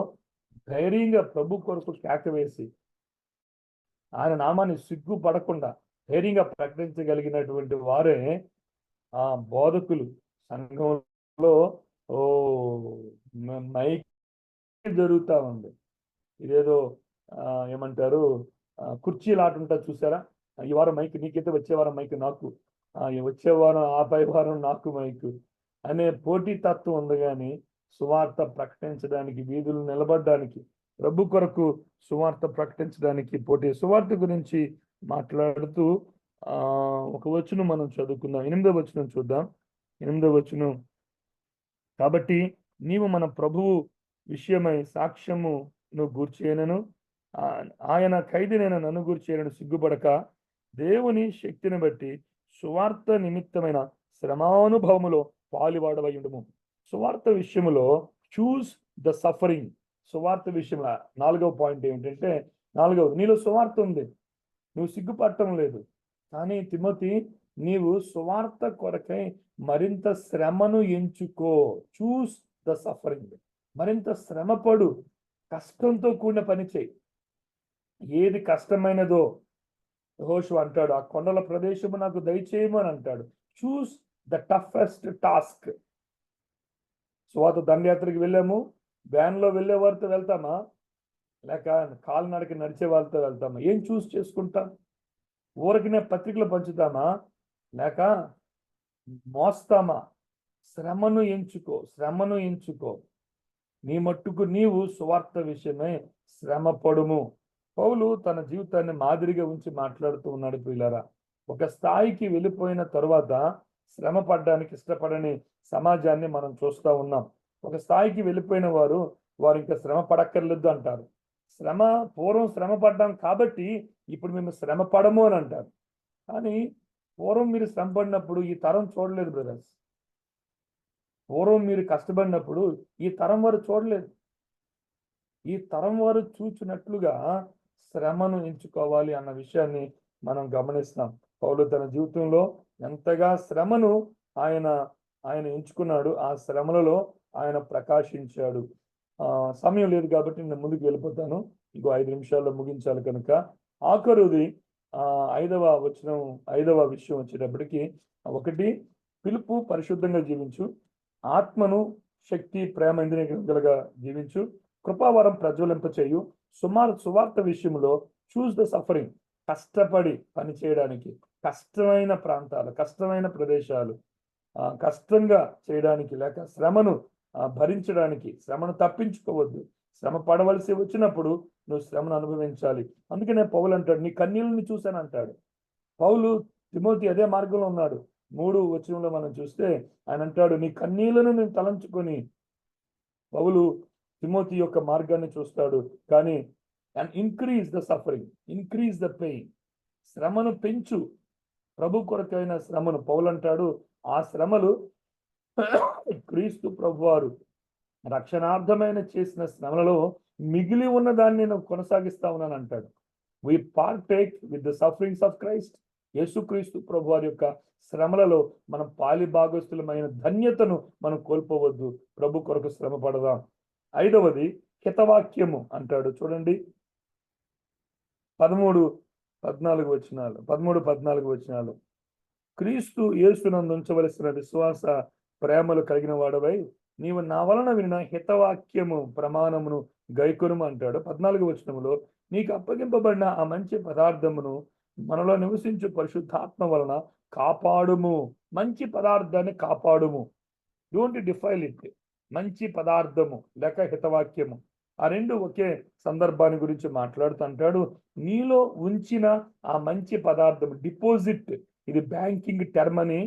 ధైర్యంగా ప్రభు కొరకు కేక వేసి ఆయన నామాన్ని సిగ్గుపడకుండా ధైర్యంగా ప్రకటించగలిగినటువంటి వారే ఆ బోధకులు. సంఘంలో మైక్ జరుగుతూ ఉంది, ఇదేదో ఏమంటారు కుర్చీలాట ఉంటుంది చూసారా? ఈ వారం మైక్ నీకైతే వచ్చే వారం మైక్ నాకు, వచ్చే వారం ఆపై వారం నాకు మైకు అనే పోటీ తత్వం ఉంది. కానీ సువార్త ప్రకటించడానికి, వీధులు నిలబడడానికి, ప్రభు కొరకు సువార్త ప్రకటించడానికి పోటీ. సువార్త గురించి మాట్లాడుతూ ఒక వచనం మనం చదువుకుందాం. 8వ వచనం చూద్దాం. 8వ వచనం, కాబట్టి నీవు మన ప్రభువు విషయమై సాక్ష్యమును గూర్చేయనను, ఆయన ఖైదీనైన నన్ను గూర్చేయనను సిగ్గుపడక దేవుని శక్తిని బట్టి సువార్త నిమిత్తమైన శ్రమానుభవములో పాలువాడవై ఉండుము. సువార్త విషయములో చూస్ ద సఫరింగ్. సువార్త విషయంలో 4వ పాయింట్ ఏమిటంటే, 4వది నీలో సువార్త ఉంది, నువ్వు సిగ్గుపడటం లేదు. కానీ తిమోతి, నీవు సువార్త కొరకై మరింత శ్రమను ఎంచుకో. Choose the suffering. మరింత శ్రమపడు, కష్టంతో కూడిన పని చేయి. ఏది కష్టమైనదో యెహోషువ అంటాడు, ఆ కొండల ప్రదేశము నాకు దయచేయము అని అంటాడు. Choose the toughest task. సువార్త దండయాత్రకి వెళ్ళాము, వ్యాన్లో వెళ్ళే వారితో వెళ్తామా, లేక కాలినడకి నడిచే వాళ్ళతో వెళ్తామా? ఏం చూస్ చేసుకుంటాం? ఊరికినే పత్రికలు పంచుతామా, లేక మోస్తామా? శ్రమను ఎంచుకో, శ్రమను ఎంచుకో. నీ మట్టుకు నీవు సువార్త విషయమై శ్రమ పడుము. పౌలు తన జీవితాన్ని మాదిరిగా ఉంచి మాట్లాడుతూ ఉన్నాడు ప్రియులారా. ఒక స్థాయికి వెళ్ళిపోయిన తరువాత శ్రమ పడడానికి ఇష్టపడని సమాజాన్ని మనం చూస్తూ ఉన్నాం. ఒక స్థాయికి వెళ్ళిపోయిన వారు ఇంకా శ్రమ పడక్కర్లేదు అంటారు. పూర్వం శ్రమ పడ్డాం కాబట్టి ఇప్పుడు మేము శ్రమ పడము అని అంటారు. కానీ పూర్వం మీరు శ్రమ పడినప్పుడు ఈ తరం చూడలేదు బ్రదర్స్. పూర్వం మీరు కష్టపడినప్పుడు ఈ తరం వారు చూడలేదు. ఈ తరం వారు చూచినట్లుగా శ్రమను ఎంచుకోవాలి అన్న విషయాన్ని మనం గమనిస్తాం. పౌలు తన జీవితంలో ఎంతగా శ్రమను ఆయన ఎంచుకున్నాడు, ఆ శ్రమలలో ఆయన ప్రకాశించాడు. సమయం లేదు కాబట్టి నేను ముందుకు వెళ్ళిపోతాను, ఇంకో 5 నిమిషాల్లో ముగించాలి కనుక. ఆఖరుది 5వ విషయం వచ్చేటప్పటికి, 1 పిలుపు పరిశుద్ధంగా జీవించు, ఆత్మను శక్తి ప్రేమ ఇంద్రియగలగా జీవించు, కృపావరం ప్రజ్వలింపచేయు, సువార్త విషయంలో చూస్ ద సఫరింగ్. కష్టపడి పని చేయడానికి, కష్టమైన ప్రాంతాలు, కష్టమైన ప్రదేశాలు, కష్టంగా చేయడానికి, లేక శ్రమను భరించడానికి, శ్రమను తప్పించుకోవద్దు. శ్రమ పడవలసి వచ్చినప్పుడు నువ్వు శ్రమను అనుభవించాలి. అందుకనే పౌలు అంటాడు, నీ కన్నీళ్ళని చూశాను అంటాడు. పౌలు తిమోతి అదే మార్గంలో ఉన్నాడు. 3 వచనంలో మనం చూస్తే ఆయన అంటాడు, నీ కన్నీళ్లను నేను తలంచుకొని. పౌలు తిమోతి యొక్క మార్గాన్ని చూస్తాడు. కానీ and increase the suffering, increase the pain. శ్రమను పెంచు, ప్రభు కొరకైన శ్రమను. పౌలు అంటాడు, ఆ శ్రమలు క్రీస్తు ప్రభువారు రక్షణార్థమైన చేసిన శ్రమలలో మిగిలి ఉన్న దాన్ని నేను కొనసాగిస్తా ఉన్నాను అంటాడు. We partake with the sufferings of Christ. యేసుక్రీస్తు ప్రభువారి యొక్క శ్రమలలో మనం పాలి భాగస్తులమైన ధన్యతను మనం కోల్పోవద్దు. ప్రభు కొరకు శ్రమ పడదాం. 5వది హితవాక్యము అంటాడు. చూడండి 13-14 వచనాలు. క్రీస్తు యేసునందు ఉంచవలసిన విశ్వాస ప్రేమలు కలిగిన వాడవై నీవు నా వలన వినిన హితవాక్యము ప్రమాణమును గైకొనుము అంటాడు. 14వ వచనములో, నీకు అప్పగింపబడిన ఆ మంచి పదార్థమును మనలో నివసించు పరిశుద్ధాత్మ వలన కాపాడుము. మంచి పదార్థాన్ని కాపాడుము. Don't defile it. మంచి పదార్థము లేక హితవాక్యము, ఆ 2 ఒకే సందర్భాన్ని గురించి మాట్లాడుతుంటాడు. నీలో ఉంచిన ఆ మంచి పదార్థం, డిపాజిట్. ఇది బ్యాంకింగ్ టర్మ్ అని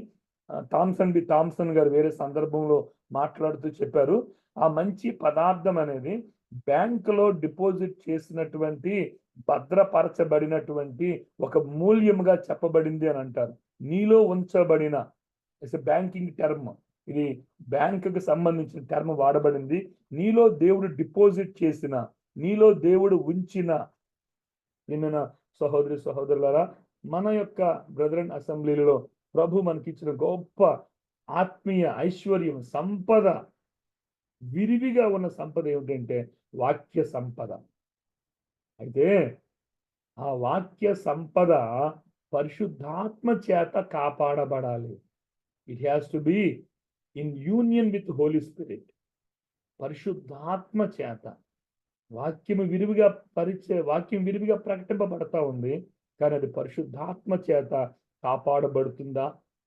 థామ్సన్ గారు వేరే సందర్భంలో మాట్లాడుతూ చెప్పారు. ఆ మంచి పదార్థం అనేది బ్యాంకులో డిపాజిట్ చేసినటువంటి, భద్రపరచబడినటువంటి ఒక మూల్యముగా చెప్పబడింది అని అంటారు. నీలో ఉంచబడిన, ఇట్స్ ఎ బ్యాంకింగ్ టర్మ్. ఇది బ్యాంకుకు సంబంధించిన టర్మ్ వాడబడింది. నీలో దేవుడు డిపాజిట్ చేసిన, నీలో దేవుడు ఉంచిన. నిన్న సహోదరి సహోదరులారా, మన యొక్క బ్రదరన్ అసెంబ్లీలో ప్రభు మనకిచ్చిన గొప్ప ఆత్మీయ ఐశ్వర్యం, సంపద, విరివిగా ఉన్న సంపద ఏమిటంటే వాక్య సంపద. అయితే ఆ వాక్య సంపద పరిశుద్ధాత్మ చేత కాపాడబడాలి. It has to be in union with Holy Spirit. పరిశుద్ధాత్మ చేత వాక్యం విరివిగా ప్రకటింపబడతా ఉంది. కానీ అది పరిశుద్ధాత్మ చేత కాపాడబడుతుందా?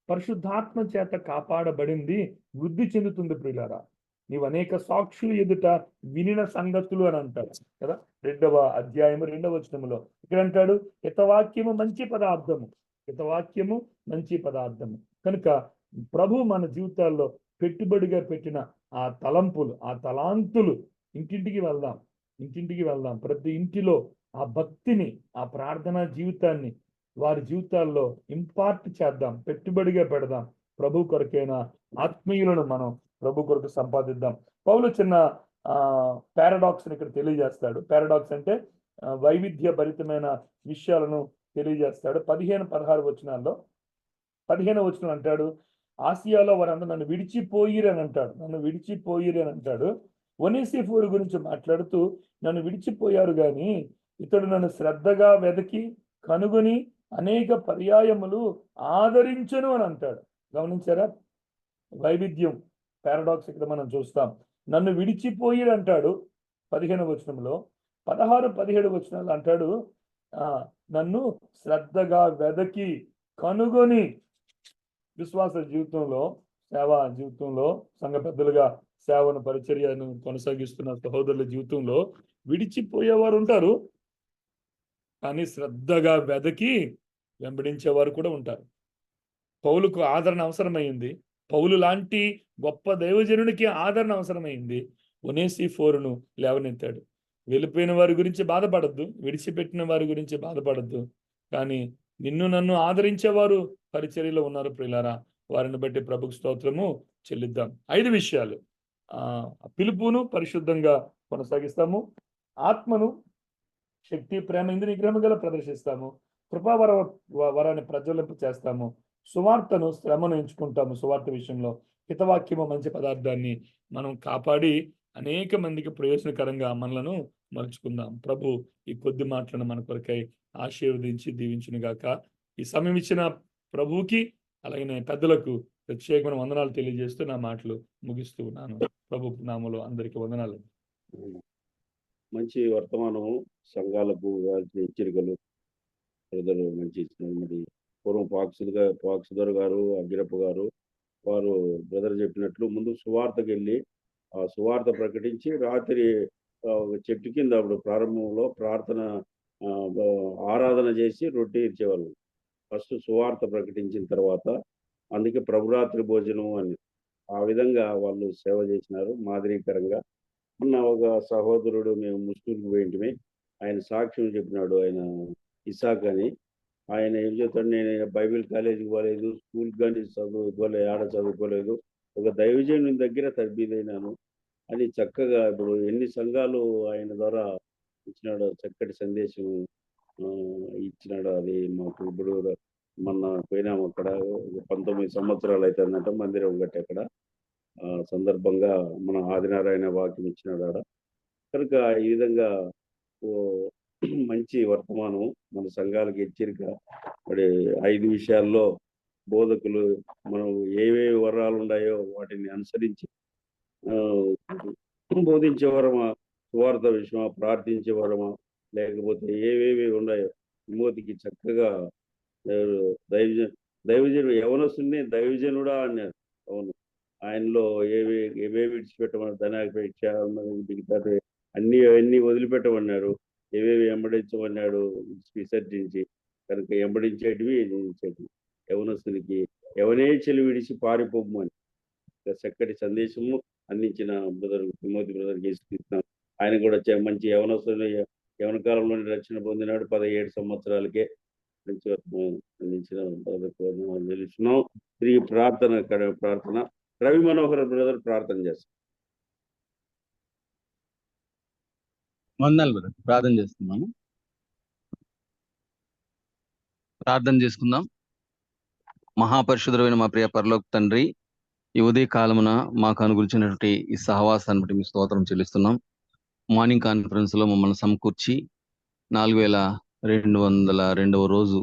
పరిశుద్ధాత్మ చేత కాపాడబడింది వృద్ధి చెందుతుంది ప్రియులారా. నీవు అనేక సాక్షులు ఎదుట వినిన సంగతులు అని అంటాడు కదా, 2వ అధ్యాయము 2వ వచనములో. ఇక్కడ అంటాడు, హితవాక్యము మంచి పదార్థము, హితవాక్యము మంచి పదార్థము. కనుక ప్రభు మన జీవితాల్లో పెట్టుబడిగా పెట్టిన ఆ తలంపులు, ఆ తలాంతులు ఇంటింటికి వెళ్దాం. ప్రతి ఇంటిలో ఆ భక్తిని, ఆ ప్రార్థనా జీవితాన్ని వారి జీవితాల్లో ఇంపార్ట్ చేద్దాం, పెట్టుబడిగా పెడదాం. ప్రభు కొరకైన ఆత్మీయులను మనం ప్రభు కొరకు సంపాదిద్దాం. పౌలు చిన్న పారాడాక్స్ ఇక్కడ తెలియజేస్తాడు. పారాడాక్స్ అంటే వైవిధ్య భరితమైన విషయాలను తెలియజేస్తాడు. 15-16 వచనాల్లో 15వ వచనం అంటాడు, ఆసియాలో వారందరూ నన్ను విడిచిపోయిరు అని అంటాడు. నన్ను విడిచిపోయిరు అని అంటాడు. ఒనేసిఫోరు గురించి మాట్లాడుతూ నన్ను విడిచిపోయారు కానీ ఇతడు నన్ను శ్రద్ధగా వెదకి కనుగొని అనేక పర్యాయములు ఆదరించను అని అంటాడు. గమనించారా? వైవిధ్యం, పారాడాక్స్ ఇక్కడ మనం చూస్తాం. నన్ను విడిచిపోయిరు అంటాడు 15వ వచనంలో. 16-17 వచనాలు అంటాడు నన్ను శ్రద్ధగా వెదకి కనుగొని. విశ్వాస జీవితంలో, సేవా జీవితంలో, సంఘ పెద్దలుగా సేవను పరిచర్యను కొనసాగిస్తున్న సహోదరుల జీవితంలో విడిచిపోయేవారు ఉంటారు, కానీ శ్రద్ధగా వెదకి వెంబడించేవారు కూడా ఉంటారు. పౌలుకు ఆదరణ అవసరమైంది. పౌలు లాంటి గొప్ప దైవజనునికి ఆదరణ అవసరమైంది. ఒనేసిఫోరును లేవనెత్తాడు. వెళ్ళిపోయిన వారి గురించి బాధపడద్దు, విడిచిపెట్టిన వారి గురించి బాధపడద్దు, కానీ నిన్ను నన్ను ఆదరించేవారు పరిచర్యలో ఉన్నారు ప్రియులారా. వారిని బట్టి ప్రభుకు స్తోత్రము చెల్లిద్దాం. 5 విషయాలు. పిలుపును పరిశుద్ధంగా కొనసాగిస్తాము, ఆత్మను శక్తి, ప్రేమ, ఇంద్రియ నిగ్రహం గల ప్రదర్శిస్తాము, వరాన్ని ప్రజ్వలింపు చేస్తాము, సువార్తను, శ్రమను ఎంచుకుంటాము. సువార్త విషయంలో హితవాక్యము, మంచి పదార్థాన్ని మనం కాపాడి అనేక మందికి ప్రయోజనకరంగా మనలను మలుచుకుందాం. ప్రభు ఈ కొద్ది మాటలను మన కొరకై ఆశీర్వదించి దీవించును గాక. ఈ సమయం ఇచ్చిన ప్రభువుకి అలాగే పెద్దలకు ప్రత్యేకమైన వందనాలు తెలియజేస్తూ నా మాటలు ముగిస్తూ ఉన్నాను. ప్రభు నామములో అందరికీ వందనాలు. మంచి వర్తమానము, సంఘాలకు హెచ్చరికలు బ్రదర్ మంచి ఇచ్చినారు. మరి పూర్వం పాక్సుదర్ గారు, అగ్గిరప్ప గారు వారు బ్రదర్ చెప్పినట్లు ముందు సువార్తకి వెళ్ళి ఆ సువార్త ప్రకటించి రాత్రి ఒక చెట్టు కింద అప్పుడు ప్రారంభంలో ప్రార్థన ఆరాధన చేసి రొట్టె ఇచ్చేవాళ్ళు. ఫస్ట్ సువార్త ప్రకటించిన తర్వాత అందుకే ప్రభురాత్రి భోజనం అని ఆ విధంగా వాళ్ళు సేవ చేసినారు మాదిరికరంగా. మొన్న ఒక సహోదరుడు మేము ముస్లింకి పోయింటిమే, ఆయన సాక్ష్యం చెప్పినాడు. ఆయన ఇసాక్ అని. ఆయన ఏం చెప్తాడు, నేను బైబిల్ కాలేజీకి పోలేదు, స్కూల్కి కానీ చదువుకోలేదు, ఆడ చదువుకోలేదు, ఒక దైవజనుని దగ్గర తర్బీదైనాను అని చక్కగా ఇప్పుడు ఎన్ని సంఘాలు ఆయన ద్వారా ఇచ్చినాడు, చక్కటి సందేశం ఇచ్చినాడు. అది మాకు ఇప్పుడు మొన్న పోయినాము, అక్కడ 19 సంవత్సరాలు అవుతుందంట మందిరం కట్టి అక్కడ సందర్భంగా మన ఆదినారాయణ వాక్యం ఇచ్చినాడు ఆడ. కనుక ఈ విధంగా మంచి వర్తమానం మన సంఘాలకు హెచ్చరిక. మరి 5 విషయాల్లో బోధకులు మనం ఏవేవి వరాలు ఉన్నాయో వాటిని అనుసరించి బోధించే వరమా, సువార్త విషయమా, ప్రార్థించే వరమా, లేకపోతే ఏవేవి ఉన్నాయో విమోతికి చక్కగా దైవజనుడు యవనస్తుని దైవజనుడా అన్నారు. అవును, ఆయనలో ఏవేవి విడిచిపెట్టమన్నారు, ధనాపేక్ష, అన్ని వదిలిపెట్టమన్నారు, ఏవేవి వెంబడించమన్నాడు విసర్జించి. కనుక వెంబడించేటివి యవనస్తునికి యవనేచ్ఛలు విడిచి పారిపోమని చక్కటి సందేశము అందించిన బ్రదర్ తిమోతి బ్రదర్కి ఇస్తున్నాం. ఆయన కూడా మంచి యవనస్తులు యవన కాలంలోనే రక్షణ పొందినాడు. 17 సంవత్సరాలకే మంచి అందించిన తెలుస్తున్నాం. తిరిగి ప్రార్థన రవి మనోహర్ బ్రదర్ ప్రార్థన చేస్తాం. వందనాలు బ్రదర్. ప్రార్థన చేస్తున్నాము. ప్రార్థన చేసుకుందాం. మహాపరిశుద్ధుడైన మా ప్రియ పరలోక తండ్రి, ఈ ఉదయ కాలమున మాకు అనుగురించినటువంటి ఈ సహవాసాన్ని బట్టి మీ స్తోత్రం చెల్లిస్తున్నాం. మార్నింగ్ కాన్ఫరెన్స్ లో మమ్మల్ని సమకూర్చి 4202వ రోజు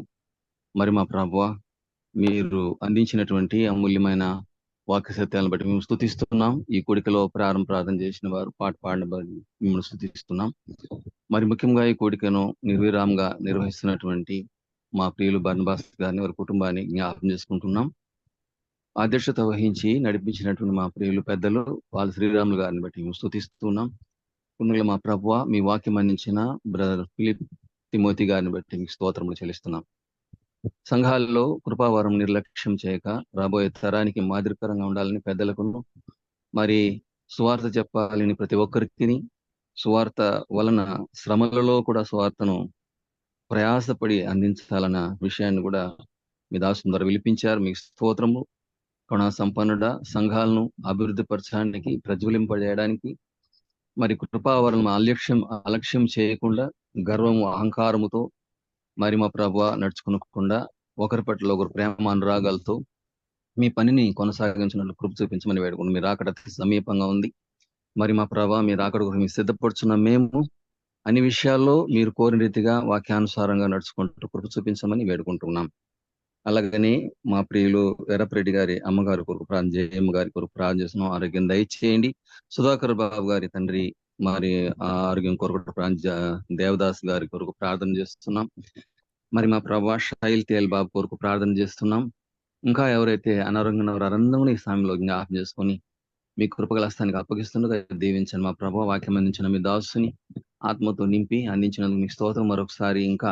మరి మా ప్రభువా మీరు అందించినటువంటి అమూల్యమైన వాక్య సత్యాలను బట్టి మేము స్తుతిస్తున్నాం. ఈ కూడికలో ప్రార్థన చేసిన వారు, పాట పాడిన వారు మిమ్మల్ని స్తుతిస్తున్నాం. మరి ముఖ్యంగా ఈ కూడికను నిర్విరామంగా నిర్వహిస్తున్నటువంటి మా ప్రియులు బర్నబాస్ గారిని, వారి కుటుంబాన్ని జ్ఞాపకం చేసుకుంటున్నాం. అధ్యక్షత వహించి నడిపించినటువంటి మా ప్రియులు పెద్దలు వాళ్ళ శ్రీరాములు గారిని బట్టి మేము స్తుతిస్తున్నాం. పుణ్యుల మా ప్రభువా మీ వాక్యం అందించిన బ్రదర్ ఫిలిప్ తిమోతి గారిని బట్టి మీకు స్తోత్రములు చెల్లిస్తున్నాం. సంఘాలలో కృపావరం నిర్లక్ష్యం చేయక రాబోయే తరానికి మాదిరికరంగా ఉండాలని పెద్దలకు, మరి సువార్త చెప్పాలని ప్రతి ఒక్కరికి, సువార్త వలన శ్రమలలో కూడా సువార్తను ప్రయాసపడి అందించాలన్న విషయాన్ని కూడా మీ దాసు ద్వారా విలిపించారు. మీకు స్తోత్రము. కరుణా సంపన్నుడ, సంఘాలను అభివృద్ధి పరచడానికి, ప్రజ్వలింపజేయడానికి మరి కృపావరం అలక్ష్యం చేయకుండా గర్వము అహంకారముతో మరి మా ప్రభువా నడుచుకోకుండా ఒకరి పట్ల ఒకరు ప్రేమ అనురాగాలతో మీ పనిని కొనసాగించినట్లు కృప చూపించమని వేడుకుంటున్నాం. మీరు అక్కడ సమీపంగా ఉంది. మరి మా ప్రభా మీరు అక్కడ మీరు సిద్ధపడుచున్న మేము అన్ని విషయాల్లో మీరు కోరిన రీతిగా వాక్యానుసారంగా నడుచుకుంటూ కృప చూపించమని వేడుకుంటున్నాం. అలాగని మా ప్రియులు ఎర్రప్రెడ్డి గారి అమ్మగారి కొరకు ప్రార్థన, జయమ్మ గారి కొరకు ప్రార్థన చేస్తున్నాం. ఆరోగ్యం దయచేయండి. సుధాకర్ బాబు గారి తండ్రి మరి ఆరోగ్యం కొరకు దేవదాస్ గారి కొరకు ప్రార్థన చేస్తున్నాం. మరి మా ప్రభా శైల్ తేల్ బాబు కొరకు ప్రార్థన చేస్తున్నాం. ఇంకా ఎవరైతే అనారోగ్యంగా వారందరూ ఈ సమయంలో జ్ఞాపకం చేసుకొని మీ కృపగల హస్తానికి అప్పగిస్తుండగా దీవించండి. మా ప్రభావ వాక్యం అందించిన మీ దాసుని ఆత్మతో నింపి అందించినందుకు మీకు స్తోత్రం. మరొకసారి ఇంకా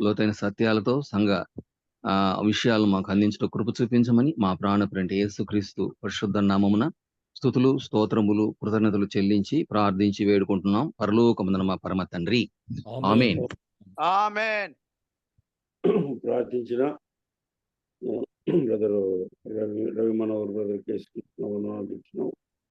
లోతైన సత్యాలతో సంఘ విషయాలు మాకు అందించడం కృప చూపించమని మా ప్రాణప్రంటి యేసుక్రీస్తు పరిశుద్ధ నామమున స్తుతులు స్తోత్రములు కృతజ్ఞతలు చెల్లించి ప్రార్థించి వేడుకుంటున్నాం. పరలోకమందున మా పరమ తండ్రి, ఆమేన్. ఆమేన్. ప్రార్థించిన brother Ravi Manohar brother case